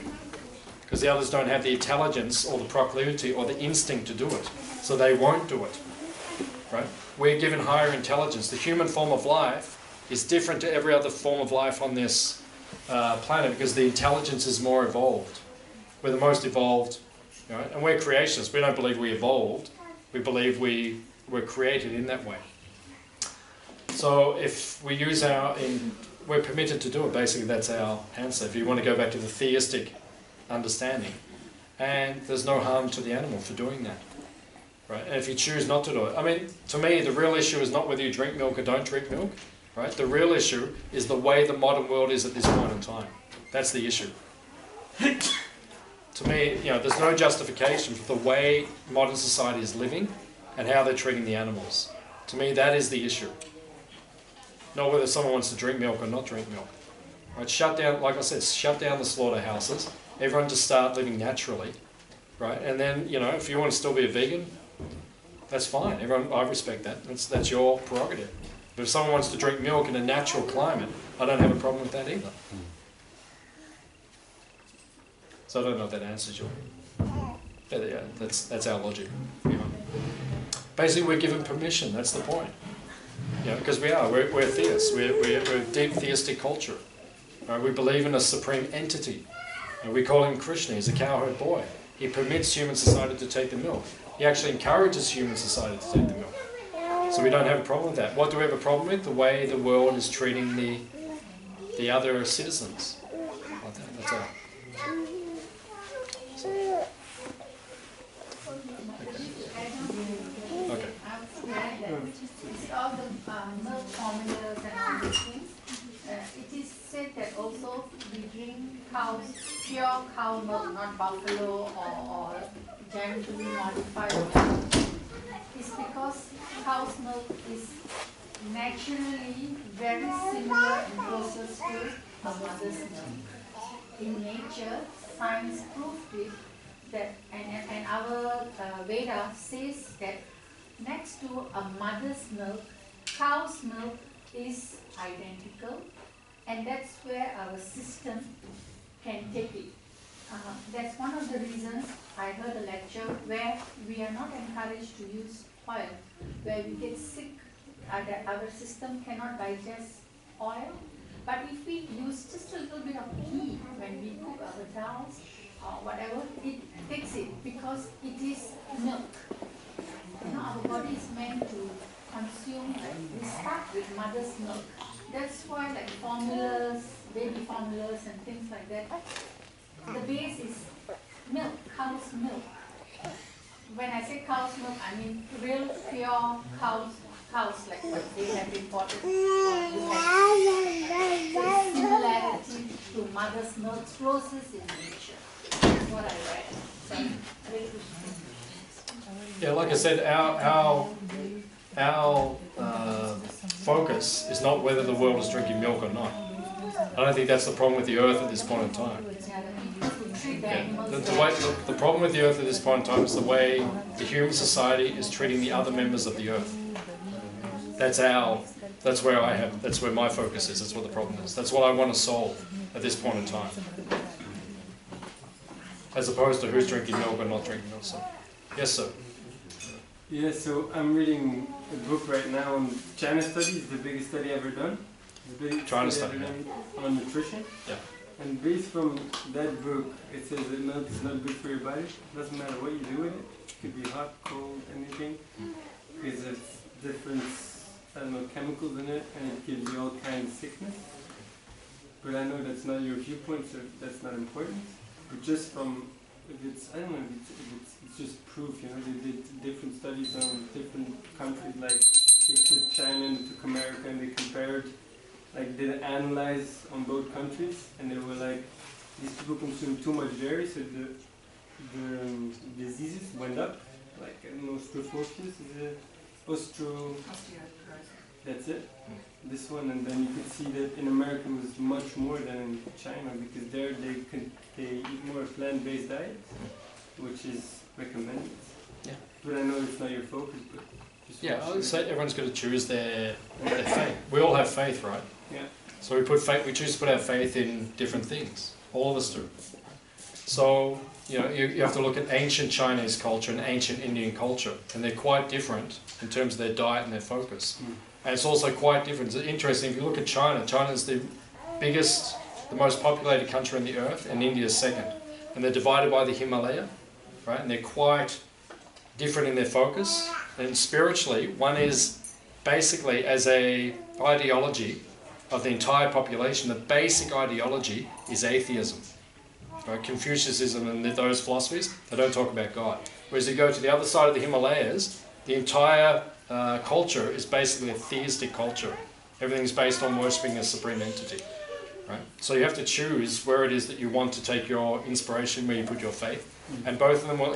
Because the others don't have the intelligence or the proclivity or the instinct to do it. So they won't do it. Right? We're given higher intelligence. The human form of life is different to every other form of life on this planet because the intelligence is more evolved. We're the most evolved. Right? And we're creationists. We don't believe we evolved. We believe we were created in that way. So if we use we're permitted to do it. Basically, that's our answer. If you want to go back to the theistic understanding. And there's no harm to the animal for doing that. Right? And if you choose not to do it. I mean, to me, the real issue is not whether you drink milk or don't drink milk. Right? The real issue is the way the modern world is at this point in time. That's the issue. To me, you know, there's no justification for the way modern society is living and how they're treating the animals. To me, that is the issue. Not whether someone wants to drink milk or not drink milk. Right? Shut down, like I said, shut down the slaughterhouses. Everyone just start living naturally. Right? And then, you know, if you want to still be a vegan, that's fine. I respect that. That's your prerogative. But if someone wants to drink milk in a natural climate, I don't have a problem with that either. So I don't know if that answers you. Yeah, that's our logic. You know. Basically, we're given permission. That's the point. You know, because we're theists. We're a deep theistic culture. Right? We believe in a supreme entity. And we call him Krishna. He's a cowherd boy. He permits human society to take the milk. He actually encourages human society to take the milk. So we don't have a problem with that. What do we have a problem with? The way the world is treating the other citizens. Like that. That's all. Okay. I would say that with all the milk formulas and all these things, it is said that also we drink pure cow milk, not buffalo or genetically modified milk. It's because cow's milk is naturally very similar in process to a mother's milk. In nature, science proved it that, and our Veda says that next to a mother's milk, cow's milk is identical, and that's where our system can take it. That's one of the reasons I heard a lecture where we are not encouraged to use oil, where we get sick, that our system cannot digest oil. But if we use just a little bit of ghee when we cook our dals or whatever, it takes it because it is milk. You know, our body is meant to consume, we start with mother's milk. That's why like formulas, baby formulas and things like that, the base is milk, cow's milk. When I say cow's milk, I mean real pure cows like what they have imported. Similarity to mother's milk process in nature. That's what I read. So, Yeah, like I said, our focus is not whether the world is drinking milk or not. I don't think that's the problem with the earth at this point in time. Yeah, the problem with the earth at this point in time is the way the human society is treating the other members of the earth. That's where my focus is. That's what the problem is. That's what I want to solve at this point in time. As opposed to who's drinking milk or not drinking milk. So, yes, sir. Yeah, so I'm reading a book right now on China studies, the biggest study ever done. The biggest China study study, ever done on nutrition. Yeah. And based from that book, it says that milk is not good for your body. Doesn't matter what you do with it. It could be hot, cold, anything. Because it's different, I don't know, chemicals in it, and it gives you all kinds of sickness. But I know that's not your viewpoint, so that's not important. But just from, if it's, I don't know, it's just proof, you know, they did different studies on different countries, like they took China and they took America and they compared, like did analyze on both countries, and they were like, these people consume too much dairy, so the diseases went up, like, I don't know, osteoporosis, that's it, this one, and then you could see that in America it was much more than in China, because there they eat more plant-based diet, which is recommended. Yeah. But I know it's not your focus, but just Yeah, I would say everyone's got to choose their faith. We all have faith, right? Yeah. So we choose to put our faith in different things. All of us do. So, you know, you have to look at ancient Chinese culture and ancient Indian culture, and they're quite different in terms of their diet and their focus. And it's also quite different. It's interesting, if you look at China, China is the biggest, the most populated country on the earth, and India is second. And they're divided by the Himalaya, right? And they're quite different in their focus. And spiritually, one is basically as a ideology of the entire population, the basic ideology is atheism. Right? Confucianism and those philosophies, they don't talk about God. Whereas you go to the other side of the Himalayas, the entire culture is basically a theistic culture. Everything's based on worshipping a supreme entity. Right? So you have to choose where it is that you want to take your inspiration, where you put your faith. And both of them will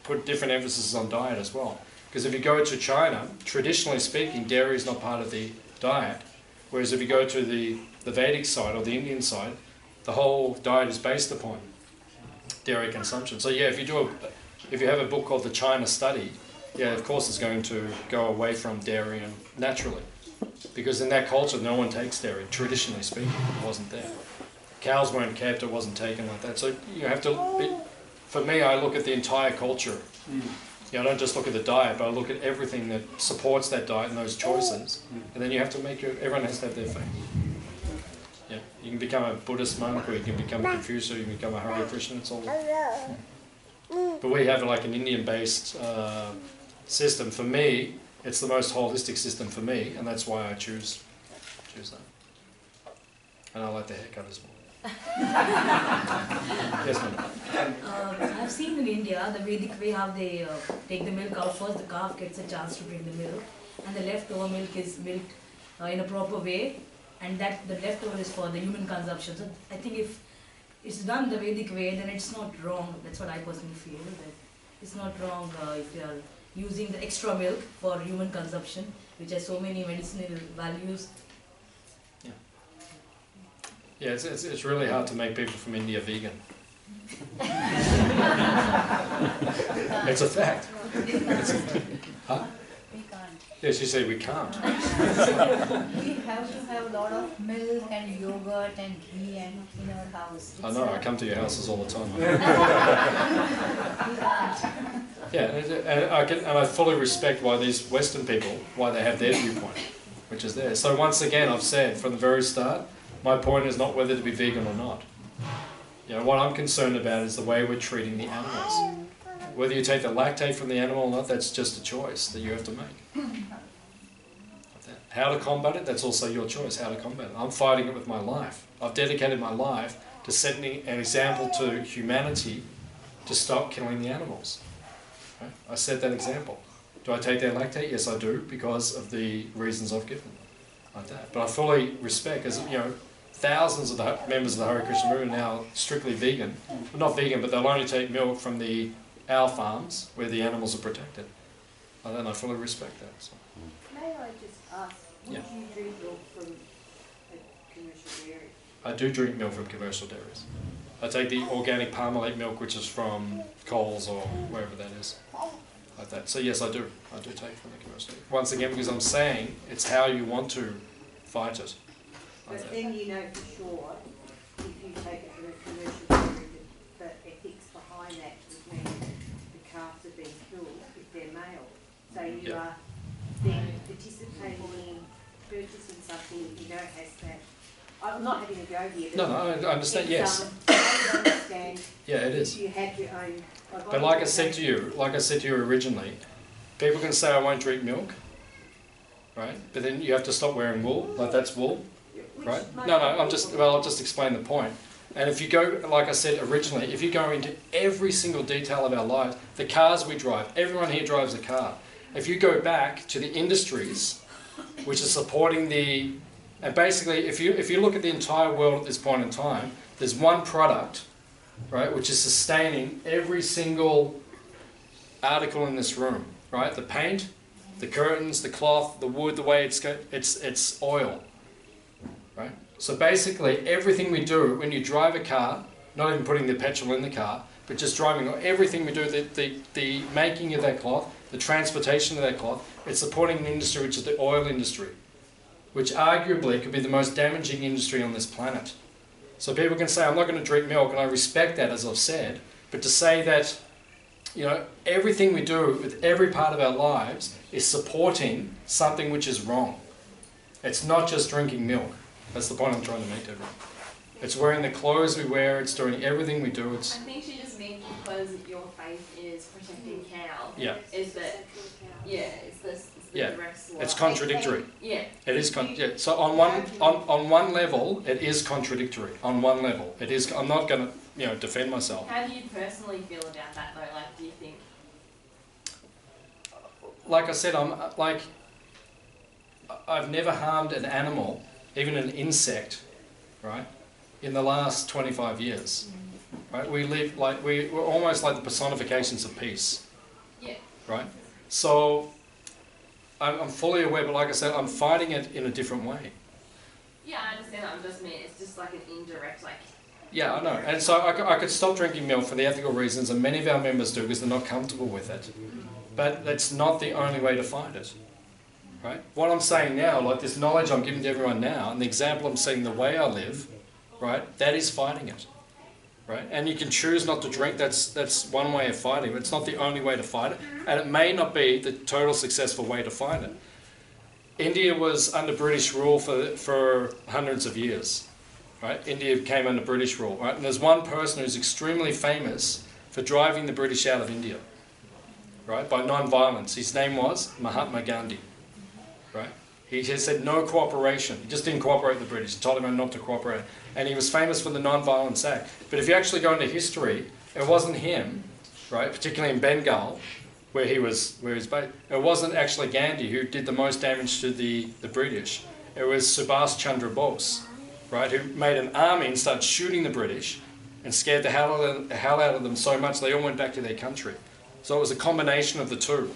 put different emphasis on diet as well. Because if you go to China, traditionally speaking, dairy is not part of the diet. Whereas if you go to the Vedic side or the Indian side, the whole diet is based upon dairy consumption. So yeah, if you have a book called The China Study, yeah, of course it's going to go away from dairy and naturally. Because in that culture, no one takes dairy, traditionally speaking. It wasn't there. Cows weren't kept, it wasn't taken like that. So you have to, for me, I look at the entire culture I don't just look at the diet, but I look at everything that supports that diet and those choices. And then you have to make everyone has to have their faith. Yeah, you can become a Buddhist monk, or you can become a Confucius, or you can become a Hare Krishna. It's all. But we have like an Indian-based system. For me, it's the most holistic system for me, and that's why I choose that. And I like the haircut as well. Yes, ma'am. I've seen in India the Vedic way how they take the milk out first. The calf gets a chance to drink the milk, and the leftover milk is milked in a proper way, and that the leftover is for the human consumption. So I think if it's done the Vedic way, then it's not wrong. That's what I personally feel. That it's not wrong if you are using the extra milk for human consumption, which has so many medicinal values. Yeah, it's really hard to make people from India vegan. It's a fact. Huh? We can't. Yes, you say we can't. We have to have a lot of milk and yogurt and ghee and in our house. I know, I come to your houses all the time. Yeah, and I fully respect why these Western people, why they have their viewpoint, which is theirs. So once again, I've said from the very start, my point is not whether to be vegan or not. What I'm concerned about is the way we're treating the animals. Whether you take the lactate from the animal or not, that's just a choice that you have to make. How to combat it, that's also your choice, how to combat it. I'm fighting it with my life. I've dedicated my life to setting an example to humanity to stop killing the animals. Right? I set that example. Do I take their lactate? Yes, I do, because of the reasons I've given. Like that. But I fully respect, as thousands of the members of the Hare Krishna movement are now strictly vegan. Well, not vegan, but they'll only take milk from the owl farms where the animals are protected. And I fully respect that. So. May I just ask, would Yeah. you drink milk from a commercial dairy? I do drink milk from commercial dairies. I take the organic Parmalat milk, which is from Coles or wherever that is. Like that. So yes, I do. I do take from the commercial dairy. Once again, because I'm saying it's how you want to fight it. Like But that. then you know for sure, if you take it from a commercial dairy, the ethics behind that would mean the calves are being killed if they're male. So you Yeah. are then participating in purchasing something that you know has that. I'm not having a go here. No, I understand. Yes. I understand Yeah, it is. if you had your own. But like I said to you originally, people can say I won't drink milk, right? But then you have to stop wearing wool. Like that's wool, right? No, I'll just explain the point. And if you go, like I said originally, if you go into every single detail of our lives, the cars we drive, everyone here drives a car. If you go back to the industries, which are supporting the, and basically if you look at the entire world at this point in time, there's one product, right, which is sustaining every single article in this room, right? The paint, the curtains, the cloth, the wood, the way it's oil, right? So basically everything we do when you drive a car, not even putting the petrol in the car, but just driving, everything we do, the making of that cloth, the transportation of that cloth, it's supporting an industry which is the oil industry, which arguably could be the most damaging industry on this planet. So people can say, I'm not going to drink milk, and I respect that, as I've said, but to say that, everything we do with every part of our lives is supporting something which is wrong. It's not just drinking milk. That's the point I'm trying to make to everyone. It's wearing the clothes we wear, it's doing everything we do. I think she just means because your faith is protecting cows. Yeah. Is that, it's the Yeah. direct slaughter. It's contradictory. Yeah. It is so on one level it is contradictory. On one level it is. I'm not going to defend myself. How do you personally feel about that though? Like, do you think? Like I said, I've never harmed an animal, even an insect, right? In the last 25 years, right? We live we're almost like the personifications of peace. Yeah. Right. So I'm fully aware, but like I said, I'm fighting it in a different way. Yeah, I understand that. I'm just mean it's just like an indirect like. Yeah, I know. And so I could stop drinking milk for the ethical reasons, and many of our members do because they're not comfortable with it. But that's not the only way to fight it. Right? What I'm saying now, like this knowledge I'm giving to everyone now, and the example I'm seeing the way I live, right, that is fighting it. right? And you can choose not to drink. That's one way of fighting. It's not the only way to fight it, and it may not be the total successful way to fight it. India was under British rule for hundreds of years, right? India came under British rule, right? And there's one person who's extremely famous for driving the British out of India, right? By non-violence. His name was Mahatma Gandhi, right? He said no cooperation. He just didn't cooperate with the British. He told them not to cooperate. And he was famous for the Non-Violence Act. But if you actually go into history, it wasn't him, right? Particularly in Bengal, where he was based. It wasn't actually Gandhi who did the most damage to the British. It was Subhash Chandra Bose, right? Who made an army and started shooting the British and scared the hell out of them so much they all went back to their country. So it was a combination of the two.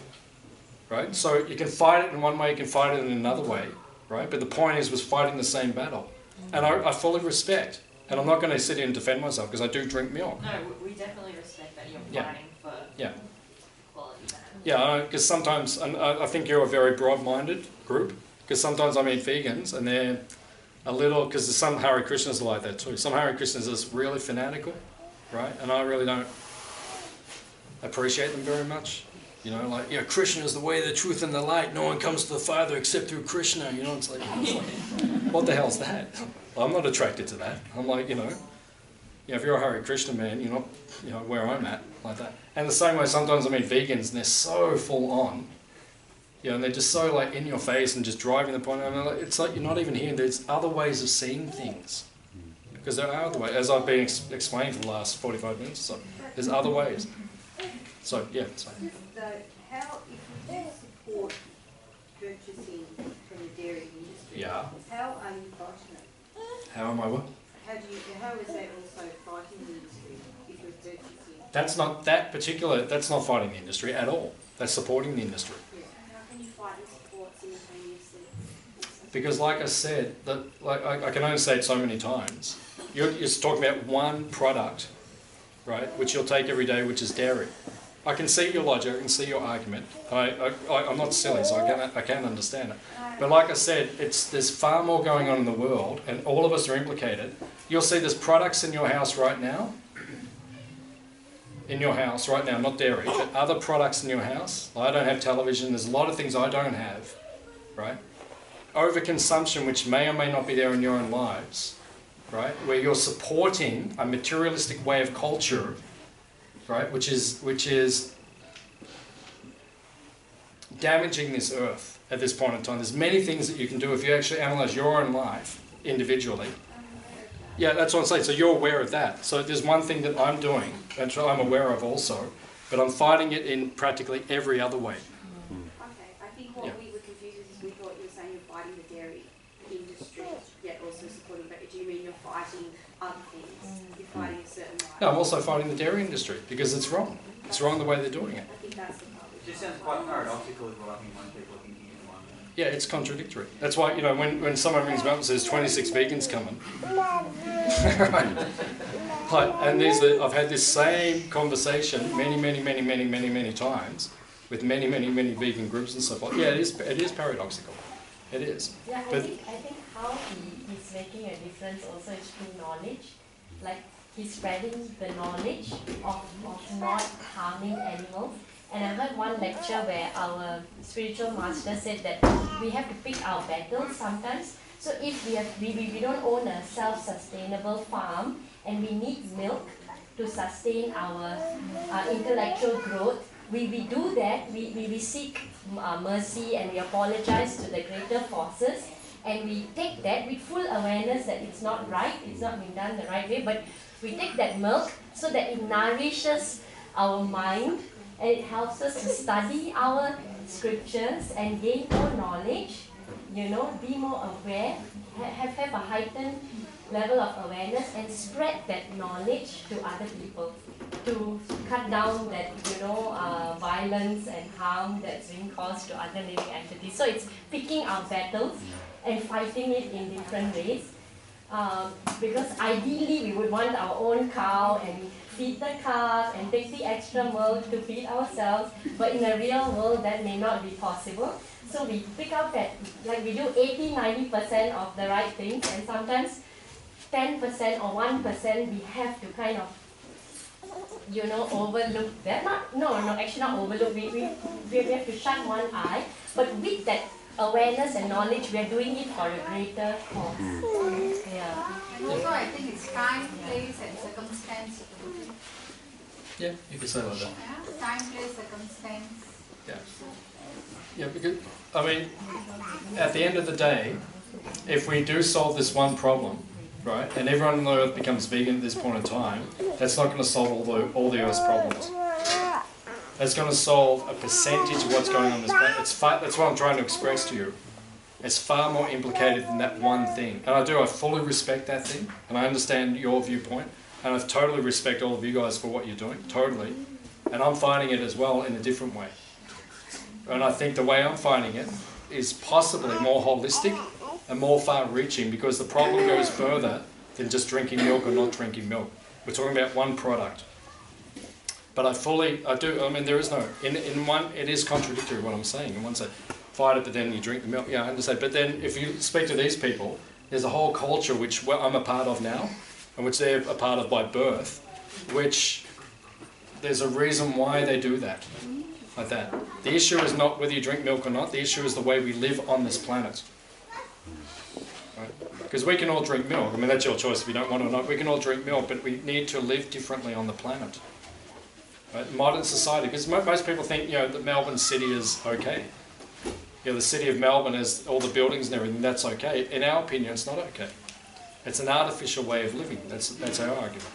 Right? So you can fight it in one way, you can fight it in another way, right? But the point is, was fighting the same battle. And I fully respect, and I'm not going to sit here and defend myself because I do drink milk. No, we definitely respect that you're fighting for quality battle. Yeah, because sometimes, and I think you're a very broad-minded group, because sometimes I meet vegans and they're a little, because there's some Hare Krishnas are like that too. Some Hare Krishnas are just really fanatical, right? And I really don't appreciate them very much. You know, like, yeah, Krishna is the way, the truth, and the light. No one comes to the Father except through Krishna. You know, it's like what the hell's that? I'm not attracted to that. I'm like, you know, if you're a Hare Krishna man, you're not, you know, where I'm at, like that. And the same way, sometimes I meet vegans and they're so full on, you know, and they're just so like in your face and just driving the point. I mean, it's like you're not even here. There's other ways of seeing things, because there are other ways, as I've been explaining for the last 45 minutes or so. There's other ways. So yeah. So. How, if you do support purchasing from the dairy industry, Yeah. how are you fighting it? How am I what? How is that also fighting the industry if you're purchasing? That's not that particular. That's not fighting the industry at all. That's supporting the industry. Yeah. How can you fight and support simultaneously? Because, like I said, I can only say it so many times. You're talking about one product, right? Which you'll take every day, which is dairy. I can see your logic, I can see your argument. I'm not silly, so I can understand it. But like I said, there's far more going on in the world, and all of us are implicated. You'll see there's products in your house right now. In your house right now, not dairy, but other products in your house. I don't have television, there's a lot of things I don't have, right? Overconsumption, which may or may not be there in your own lives, right? Where you're supporting a materialistic way of culture, right, which is damaging this earth at this point in time. There's many things that you can do if you actually analyse your own life individually. Yeah, that's what I'm saying. So you're aware of that. So there's one thing that I'm doing, and I'm aware of also, but I'm fighting it in practically every other way. Okay, I think what we were confused with is we thought you were saying you're fighting the dairy industry, yet also supporting, but do you mean you're fighting other things? You're fighting a certain right? No, I'm also fighting the dairy industry because it's wrong. It's wrong the way they're doing it. I think that's the part. It just sounds quite paradoxical is what I think most people are thinking at the moment. Yeah, it's contradictory. That's why, you know, when someone rings me up and says 26 vegans coming, and I've had this same conversation many times with many vegan groups and stuff like that. Yeah, it is paradoxical. It is. Yeah, I But think how he's making a difference also is through knowledge. Like he's spreading the knowledge of not harming animals. And I heard one lecture where our spiritual master said that we have to pick our battles sometimes. So if we don't own a self-sustainable farm and we need milk to sustain our intellectual growth, we do that, we seek mercy and we apologize to the greater forces, and we take that with full awareness that it's not right, it's not been done the right way, but we take that milk so that it nourishes our mind and it helps us to study our scriptures and gain more knowledge, you know, be more aware, have a heightened level of awareness and spread that knowledge to other people to cut down that, you know, violence and harm that's being caused to other living entities. So it's picking our battles and fighting it in different ways. Because ideally we would want our own cow and feed the calf and take the extra milk to feed ourselves, but in the real world that may not be possible. So we pick up that, like we do 80-90% of the right things, and sometimes 10% or 1% we have to kind of you know, overlook that. No, actually not overlook. We have to shut one eye. But with that awareness and knowledge, we are doing it for a greater cause. Yeah. And also I think it's time, place and circumstance. Yeah, you could say like that. Yeah, time, place, circumstance. Yeah. Yeah, because, I mean, at the end of the day, if we do solve this one problem, right, and everyone on the earth becomes vegan at this point in time, that's not going to solve all the earth's problems. That's going to solve a percentage of what's going on in this planet. That's what I'm trying to express to you. It's far more implicated than that one thing. And I fully respect that thing, and I understand your viewpoint, and I totally respect all of you guys for what you're doing, totally. And I'm finding it as well in a different way. And I think the way I'm finding it is possibly more holistic and more far-reaching, because the problem goes further than just drinking milk or not drinking milk. We're talking about one product. But I mean, there is no, in one, it is contradictory what I'm saying. In one say, fight it, but then you drink the milk. Yeah, I understand. But then if you speak to these people, there's a whole culture which I'm a part of now, and which they're a part of by birth, which there's a reason why they do that, like that. The issue is not whether you drink milk or not, the issue is the way we live on this planet. Right? Because we can all drink milk, I mean that's your choice if you don't want it or not, we can all drink milk, but we need to live differently on the planet. Right? Modern society, because most people think, you know, that Melbourne city is okay. You know, the city of Melbourne has all the buildings and everything, that's okay. In our opinion, it's not okay. It's an artificial way of living. That's our argument.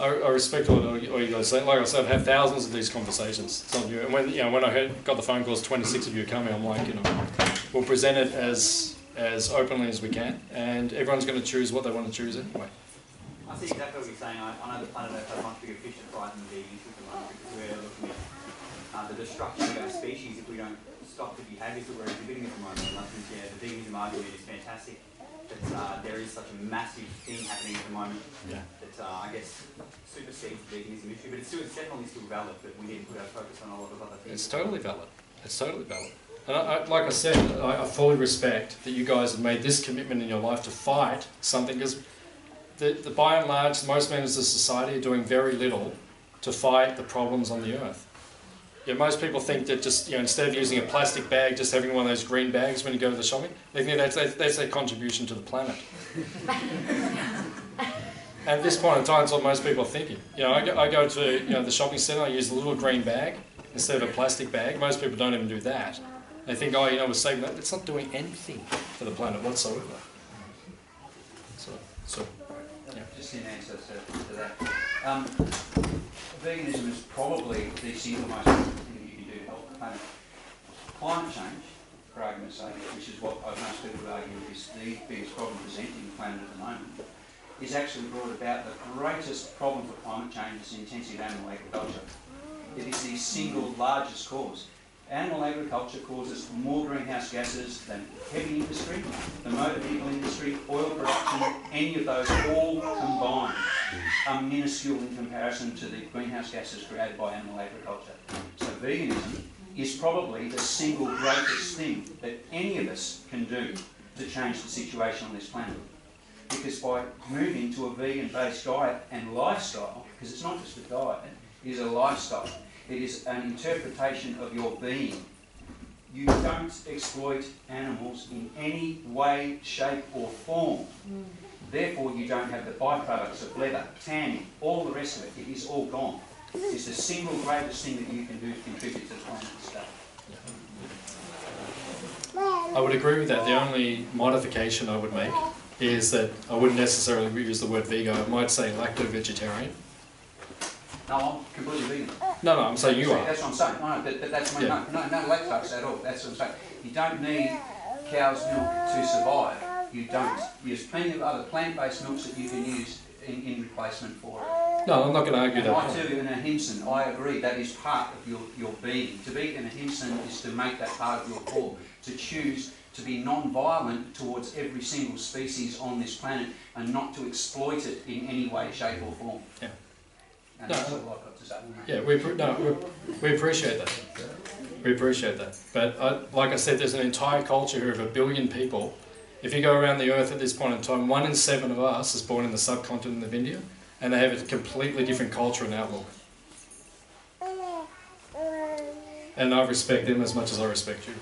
I respect all you guys say. Like I said, I've had thousands of these conversations. Some of you, and when I got the phone calls, 26 of you coming, I'm like, you know, we'll present it as openly as we can, and everyone's going to choose what they want to choose anyway. I see exactly what you're saying. I know the planet Earth has a much bigger fish to fry than the vegans at the moment, because we're looking at the destruction of our species if we don't stop the behaviours that we're exhibiting at the moment. Like, yeah, the veganism argument is fantastic, but there is such a massive thing happening at the moment that I guess supersedes the veganism issue. But it's definitely still valid, but we need to put our focus on a lot of other things. It's totally valid. It's totally valid. And like I said, I fully respect that you guys have made this commitment in your life to fight something, because by and large, most members of society are doing very little to fight the problems on the earth. Yeah, most people think that just, you know, instead of using a plastic bag, just having one of those green bags when you go to the shopping, they think that's their contribution to the planet. At this point in time, it's what most people are thinking. You know, I go to, you know, the shopping centre, I use a little green bag instead of a plastic bag. Most people don't even do that. They think, oh, you know, we're saving that. It's not doing anything for the planet whatsoever. So yeah. Just in answer to that, veganism is probably the single most important thing that you can do to help the planet. Climate change, for argument's sake, which is what most people would argue is the biggest problem presenting the planet at the moment, is actually brought about. The greatest problem for climate change is the intensity of animal agriculture. It is the single largest cause. Animal agriculture causes more greenhouse gases than heavy industry, the motor vehicle industry, oil production, any of those all combined are minuscule in comparison to the greenhouse gases created by animal agriculture. So veganism is probably the single greatest thing that any of us can do to change the situation on this planet. Because by moving to a vegan-based diet and lifestyle, because it's not just a diet, it is a lifestyle. It is an interpretation of your being. You don't exploit animals in any way, shape or form. Therefore, you don't have the byproducts of leather, tanning, all the rest of it. It is all gone. It's the single greatest thing that you can do to contribute to the planet today. I would agree with that. The only modification I would make is that I wouldn't necessarily use the word vegan. I might say lacto-vegetarian. No, I'm completely vegan. No, I'm saying you are. That's what I'm saying. No, but that's my, no lactose at all. That's what I'm saying. You don't need cow's milk to survive. You don't. There's plenty of other plant-based milks that you can use in replacement for it. No, I'm not going to argue that. I too, in a ahimsa, I agree, that is part of your being. To be an ahimsa is to make that part of your core. To choose to be non-violent towards every single species on this planet and not to exploit it in any way, shape or form. Yeah. And that's all I've got to say. Yeah, we appreciate that. We appreciate that. But like I said, there's an entire culture here of 1 billion people If you go around the earth at this point in time, 1 in 7 of us is born in the subcontinent of India, and they have a completely different culture and outlook. And I respect them as much as I respect you.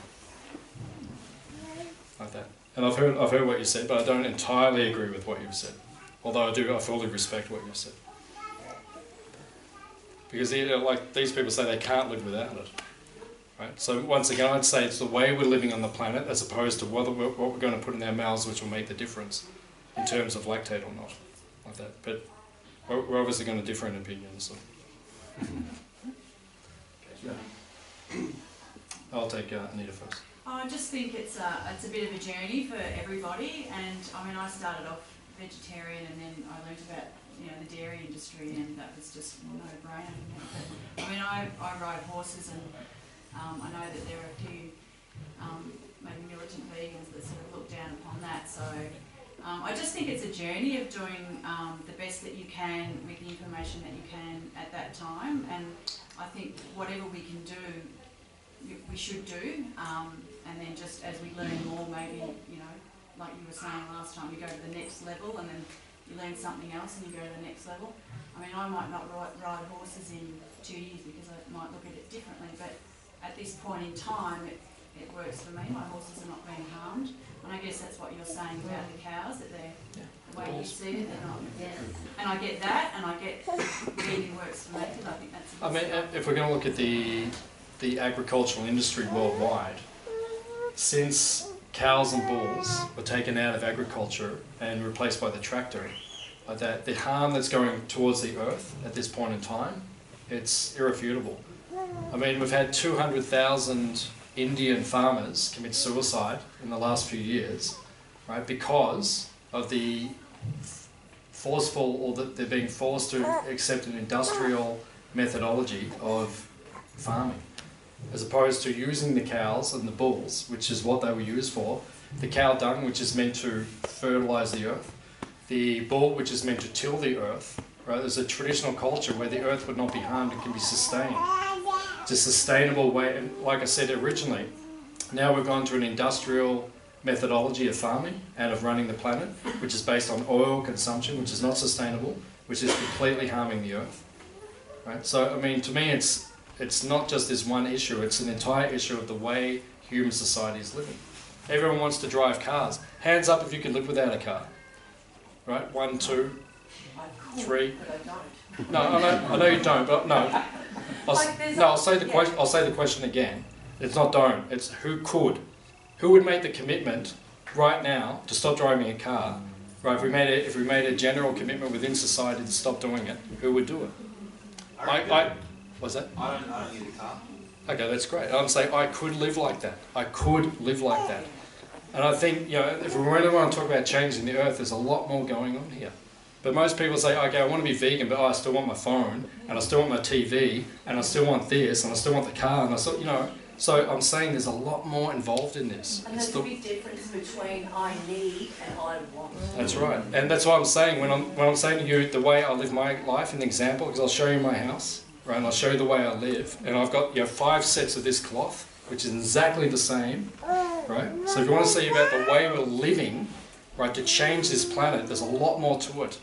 Like that. And I've heard what you said, but I don't entirely agree with what you've said. Although I fully respect what you've said. Because like these people say they can't live without it. Right? So once again, I'd say it's the way we're living on the planet as opposed to what we're going to put in our mouths which will make the difference in terms of lactate or not. Like that. But we're obviously going to differ in opinions. So. I'll take Anita first. I just think it's a bit of a journey for everybody, and I mean I started off vegetarian and then I learnt about the dairy industry, and that was just no brainer for me. But I mean I ride horses, and I know that there are a few maybe militant vegans that sort of look down upon that. So I just think it's a journey of doing the best that you can with the information that you can at that time, and I think whatever we can do, we should do, and then just as we learn more, maybe, like you were saying last time, you go to the next level, and then you learn something else and you go to the next level. I mean, I might not ride horses in 2 years because I might look at it differently, but at this point in time, it works for me. My horses are not being harmed, and I guess that's what you're saying about the cows, that they're, the way you see it, they're not. And I get that, and I get vegan works for me, because I think that's a good start. If we're going to look at the agricultural industry worldwide, since cows and bulls were taken out of agriculture and replaced by the tractor, like that, the harm that's going towards the earth at this point in time, it's irrefutable. I mean, we've had 200,000 Indian farmers commit suicide in the last few years, right, because of the forceful, or that they're being forced to accept an industrial methodology of farming, as opposed to using the cows and the bulls, which is what they were used for, the cow dung, which is meant to fertilise the earth, the bull, which is meant to till the earth, right? There's a traditional culture where the earth would not be harmed and can be sustained. It's a sustainable way, and like I said originally, now we've gone to an industrial methodology of farming and of running the planet, which is based on oil consumption, which is not sustainable, which is completely harming the earth, right? So, I mean, to me, it's not just this one issue, it's an entire issue of the way human society is living. Everyone wants to drive cars. Hands up if you can live without a car. Right? 1, 2, 3. No, I know you don't, but no. I'll say the question again. It's not don't, it's who could. Who would make the commitment right now to stop driving a car? Right, if we made a general commitment within society to stop doing it, who would do it? What's that? I don't need a car. Okay, that's great. I'm saying I could live like that. I could live like that. And I think, if we really want to talk about changing the earth, there's a lot more going on here. But most people say, okay, I want to be vegan, but I still want my phone, and I still want my TV, and I still want this, and I still want the car, and I still, So I'm saying there's a lot more involved in this. And there's a big difference between I need and I want. That's right. And that's what I'm saying. When I'm saying to you the way I live my life, an example, because I'll show you my house, right, and I'll show you the way I live. And I've got 5 sets of this cloth, which is exactly the same, right? So if you want to see about the way we're living, right, to change this planet, there's a lot more to it.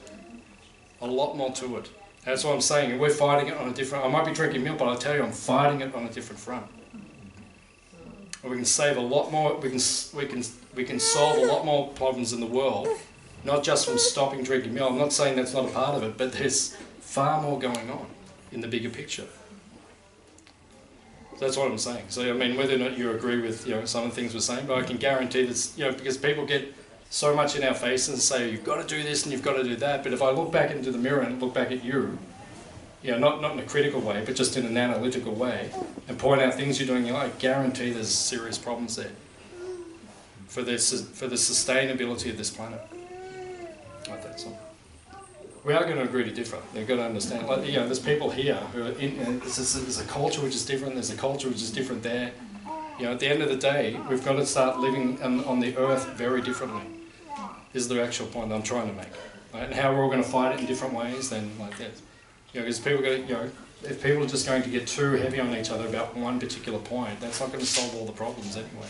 A lot more to it. That's what I'm saying. And we're fighting it on a different... I might be drinking milk, but I'll tell you I'm fighting it on a different front. And we can save a lot more... We can solve a lot more problems in the world, not just from stopping drinking milk. I'm not saying that's not a part of it, but there's far more going on in the bigger picture. So that's what I'm saying. So, I mean, whether or not you agree with, some of the things we're saying, but I can guarantee this, because people get so much in our faces and say, you've got to do this and you've got to do that. But if I look back into the mirror and look back at you, not in a critical way, but just in an analytical way, and point out things you're doing, I guarantee there's serious problems there for the sustainability of this planet. I think so. We are going to agree to differ. They've got to understand. Like, there's people here who are in. There's a culture which is different. There's a culture which is different there. At the end of the day, we've got to start living on the earth very differently. This is the actual point that I'm trying to make. Right? And how we're all going to fight it in different ways, then like that. Because people if people are just going to get too heavy on each other about one particular point, that's not going to solve all the problems anyway.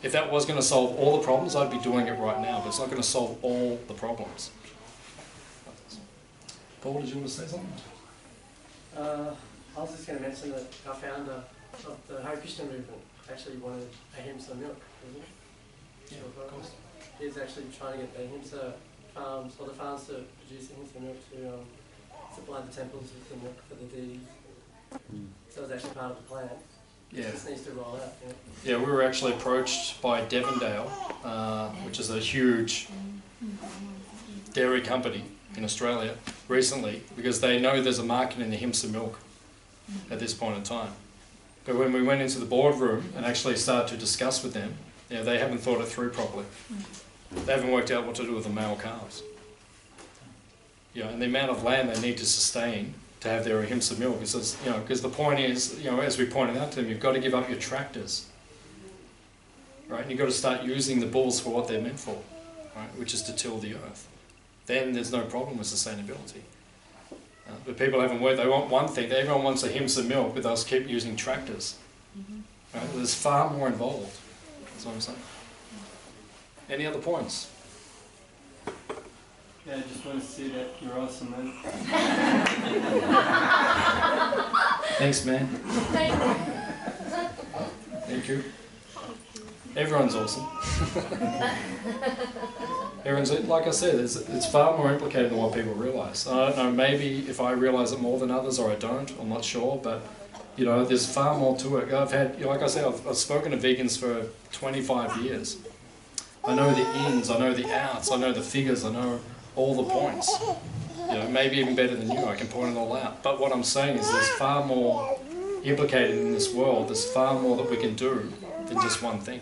If that was going to solve all the problems, I'd be doing it right now, but it's not going to solve all the problems. Paul, did you want to say something? I was just going to mention that our founder of the Hare Krishna movement actually wanted ahimsa milk, wasn't he? Yeah, of course. He was actually trying to get the ahimsa farms, or the farms to produce ahimsa milk to supply the temples with the milk for the deities. So it was actually part of the plan. Yeah. It just needs to roll out. Yeah, we were actually approached by Devondale, which is a huge dairy company in Australia, recently, because they know there's a market in the ahimsa milk at this point in time. But when we went into the boardroom and actually started to discuss with them, they haven't thought it through properly. They haven't worked out what to do with the male calves. And the amount of land they need to sustain to have their ahimsa milk is, because the point is, as we pointed out to them, you've got to give up your tractors, right? And you've got to start using the bulls for what they're meant for, right? Which is to till the earth. Then there's no problem with sustainability. But people haven't worked. They want one thing. Everyone wants ahimsa milk, but they'll keep using tractors. Right? There's far more involved. That's what I'm saying. Any other points? Yeah, I just want to say that you're awesome, man. Thanks, man. Thank you. Everyone's awesome. Everyone's, like I said, it's far more implicated than what people realise. I don't know, maybe if I realise it more than others, or I don't, I'm not sure, but there's far more to it. I've had, like I said, I've spoken to vegans for 25 years. I know the ins, I know the outs, I know the figures, I know all the points. Maybe even better than you, I can point it all out. But what I'm saying is there's far more implicated in this world, there's far more that we can do than just one thing.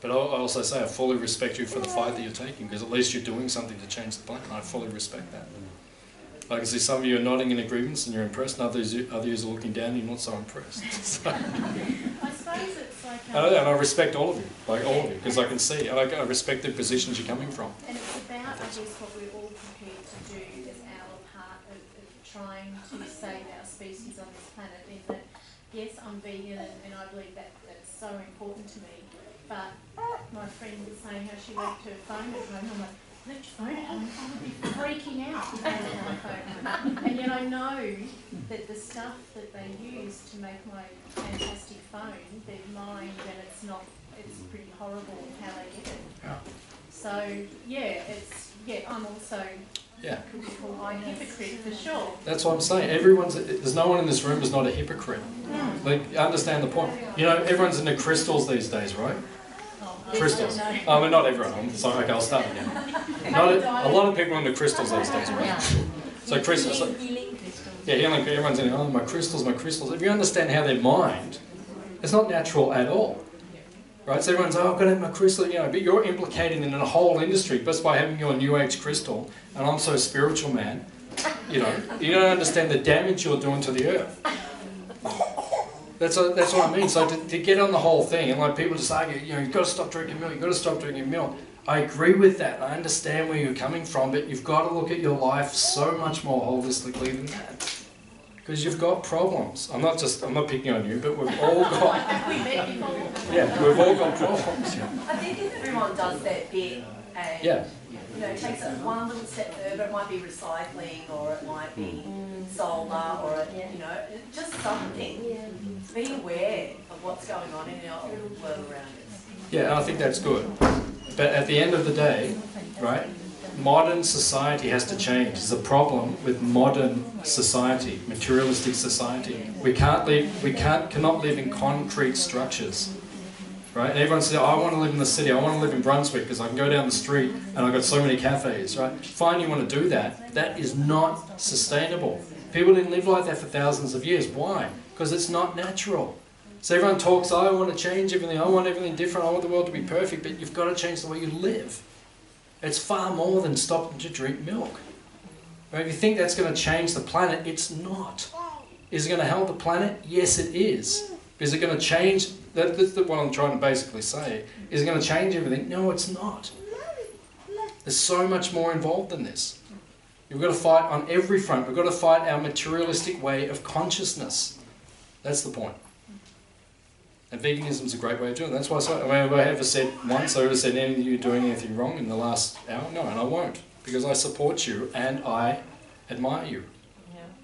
But I also say I fully respect you for the fight that you're taking, because at least you're doing something to change the planet. I fully respect that. I can see some of you are nodding in agreements and you're impressed, and others are looking down and you're not so impressed. So, I suppose it's like... and I respect all of you, because I can see, I respect the positions you're coming from. And it's about, I guess, what we're all prepared to do as our part of trying to save our species on this planet. In that, yes, I'm vegan and I believe that that's so important to me. But my friend was saying how she left her phone at home. I'm like, left your phone at home? I would be freaking out if I left my phone at home. And yet I know that the stuff that they use to make my fantastic phone, they're mined, and it's pretty horrible how they get it. Yeah. So, I'm also could be called a hypocrite for sure. That's what I'm saying. There's no one in this room is not a hypocrite. Like, understand the point. Everyone's into crystals these days, right? Crystals. I mean, not everyone. I'm sorry, okay, I'll start again. A lot of people are into crystals these days, right? So crystals. Healing crystals. Yeah, healing. Everyone's into, my crystals, my crystals. If you understand how they're mined, it's not natural at all. Right? So everyone's, I've got to have my crystal, but you're implicated in a whole industry just by having your New Age crystal, and I'm so spiritual, man. You don't understand the damage you're doing to the earth. That's what I mean. So to get on the whole thing, and like people just argue, you've got to stop drinking milk, you've got to stop drinking milk. I agree with that. I understand where you're coming from, but you've got to look at your life so much more holistically than that. Because you've got problems. I'm not picking on you, but we've all got... we've all got problems. I think if everyone does their bit and takes it one little step further, it might be recycling, or it might be solar, or just something. Be aware of what's going on in our world around us. Yeah, and I think that's good. But at the end of the day, right, modern society has to change. There's a problem with modern society, materialistic society. We cannot live in concrete structures. Right? And everyone says, I want to live in the city, I want to live in Brunswick because I can go down the street and I've got so many cafes, right? Fine, you want to do that. That is not sustainable. People didn't live like that for thousands of years. Why? Because it's not natural. So everyone talks, I want to change everything, I want everything different, I want the world to be perfect, but you've got to change the way you live. It's far more than stopping to drink milk. Right? If you think that's going to change the planet, it's not. Is it going to help the planet? Yes, it is. Is it going to change? That's what I'm trying to basically say. Is it going to change everything? No, it's not. There's so much more involved than this. We've got to fight on every front. We've got to fight our materialistic way of consciousness. That's the point. And veganism is a great way of doing it. That's why I mean, have I ever said once, I ever said anything you're doing anything wrong in the last hour? No, and I won't. Because I support you and I admire you.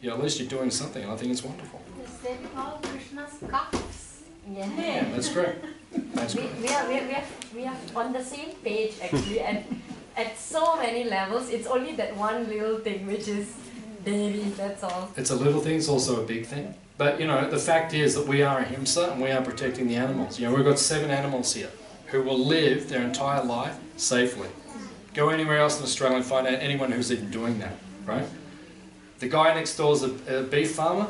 Yeah, at least you're doing something, and I think it's wonderful. They call Krishna's calves. Yeah, that's great. That's great. We are on the same page actually, and at so many levels. It's only that one little thing which is dairy. That's all. It's a little thing. It's also a big thing. But you know, the fact is that we are ahimsa and we are protecting the animals. You know, we've got 7 animals here who will live their entire life safely. Go anywhere else in Australia and find out anyone who's even doing that, right? The guy next door is a beef farmer,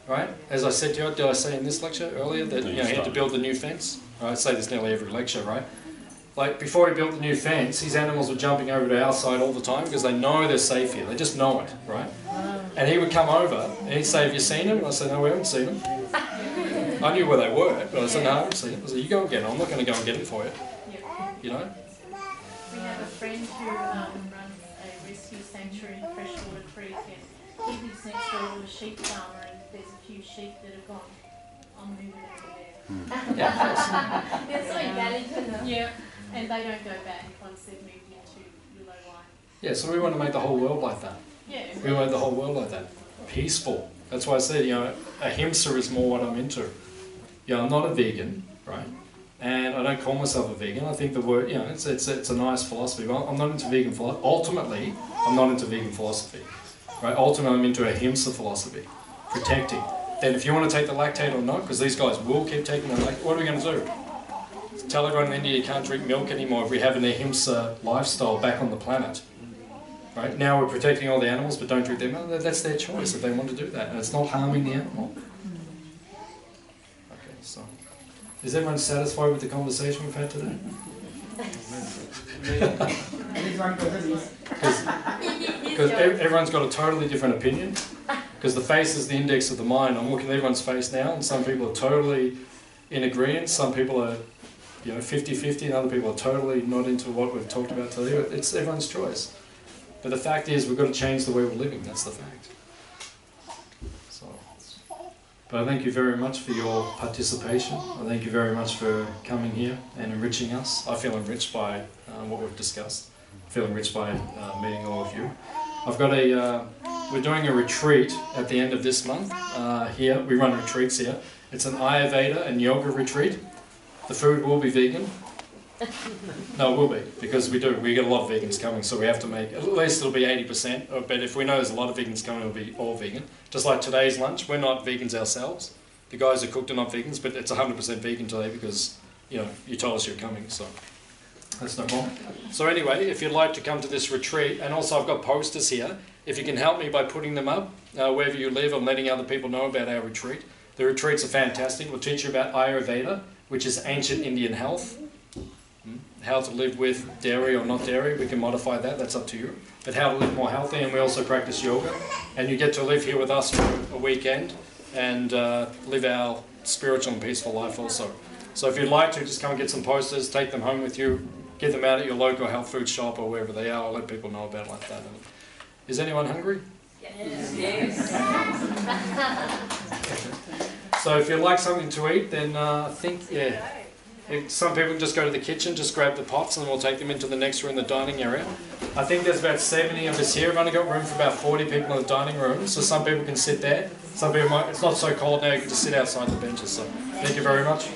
right? As I said to you, did I say in this lecture earlier that he had to build the new fence? Right? I say this nearly every lecture, right? Like before he built the new fence, his animals were jumping over to our side all the time because they know they're safe here. They just know it, right? And he would come over and he'd say, "Have you seen them?" And I said, "No, we haven't seen them." I knew where they were, but I said, "No, I haven't seen them." I said, "You go and get them. I'm not going to go and get it for you." You know? We have a friend who runs a rescue sanctuary, Freshwater Creek, and he lives next door to a sheep farmer, and there's a few sheep that have gone, I'm moving over there. They're so intelligent. Yeah, and they don't go back once they've moved into Willow White. Yeah, so we want to make the whole world like that. Yeah. We want the whole world like that. Peaceful. That's why I said, you know, ahimsa is more what I'm into. You know, I'm not a vegan, right? And I don't call myself a vegan. I think the word, you know, it's a nice philosophy. Well, I'm not into vegan philosophy. Ultimately, I'm not into vegan philosophy. Right? Ultimately, I'm into ahimsa philosophy. Protecting. Then if you want to take the lactate or not, because these guys will keep taking the lactate, what are we going to do? Tell everyone in India you can't drink milk anymore if we have an ahimsa lifestyle back on the planet. Right? Now we're protecting all the animals, but don't drink their milk. That's their choice if they want to do that. And it's not harming the animal. Okay, so... Is everyone satisfied with the conversation we've had today? Because everyone's got a totally different opinion. Because the face is the index of the mind. I'm looking at everyone's face now, and some people are totally in agreement. Some people are, you know, 50-50, and other people are totally not into what we've talked about today. But it's everyone's choice. But the fact is, we've got to change the way we're living. That's the fact. But I thank you very much for your participation. I thank you very much for coming here and enriching us. I feel enriched by what we've discussed. I feel enriched by meeting all of you. I've got we're doing a retreat at the end of this month here. We run retreats here. It's an Ayurveda and yoga retreat. The food will be vegan. No, it will be, because we get a lot of vegans coming, so we have to make, at least it'll be 80%, but if we know there's a lot of vegans coming, it'll be all vegan. Just like today's lunch, we're not vegans ourselves. The guys who cooked are not vegans, but it's 100% vegan today because, you know, you told us you're coming, so that's no problem. So anyway, if you'd like to come to this retreat, and also I've got posters here, if you can help me by putting them up, wherever you live, and letting other people know about our retreat. The retreats are fantastic. We'll teach you about Ayurveda, which is ancient Indian health. How to live with dairy or not dairy, we can modify that, that's up to you. But how to live more healthy, and we also practice yoga. And you get to live here with us for a weekend and live our spiritual and peaceful life also. So if you'd like to, just come and get some posters, take them home with you, give them out at your local health food shop or wherever they are. I'll let people know about it like that. Is anyone hungry? Yes. So if you'd like something to eat, then I think, yeah. Some people can just go to the kitchen, just grab the pots, and we'll take them into the next room, the dining area. I think there's about 70 of us here. We've only got room for about 40 people in the dining room, so some people can sit there. Some people might, it's not so cold now, you can just sit outside the benches. So thank you very much.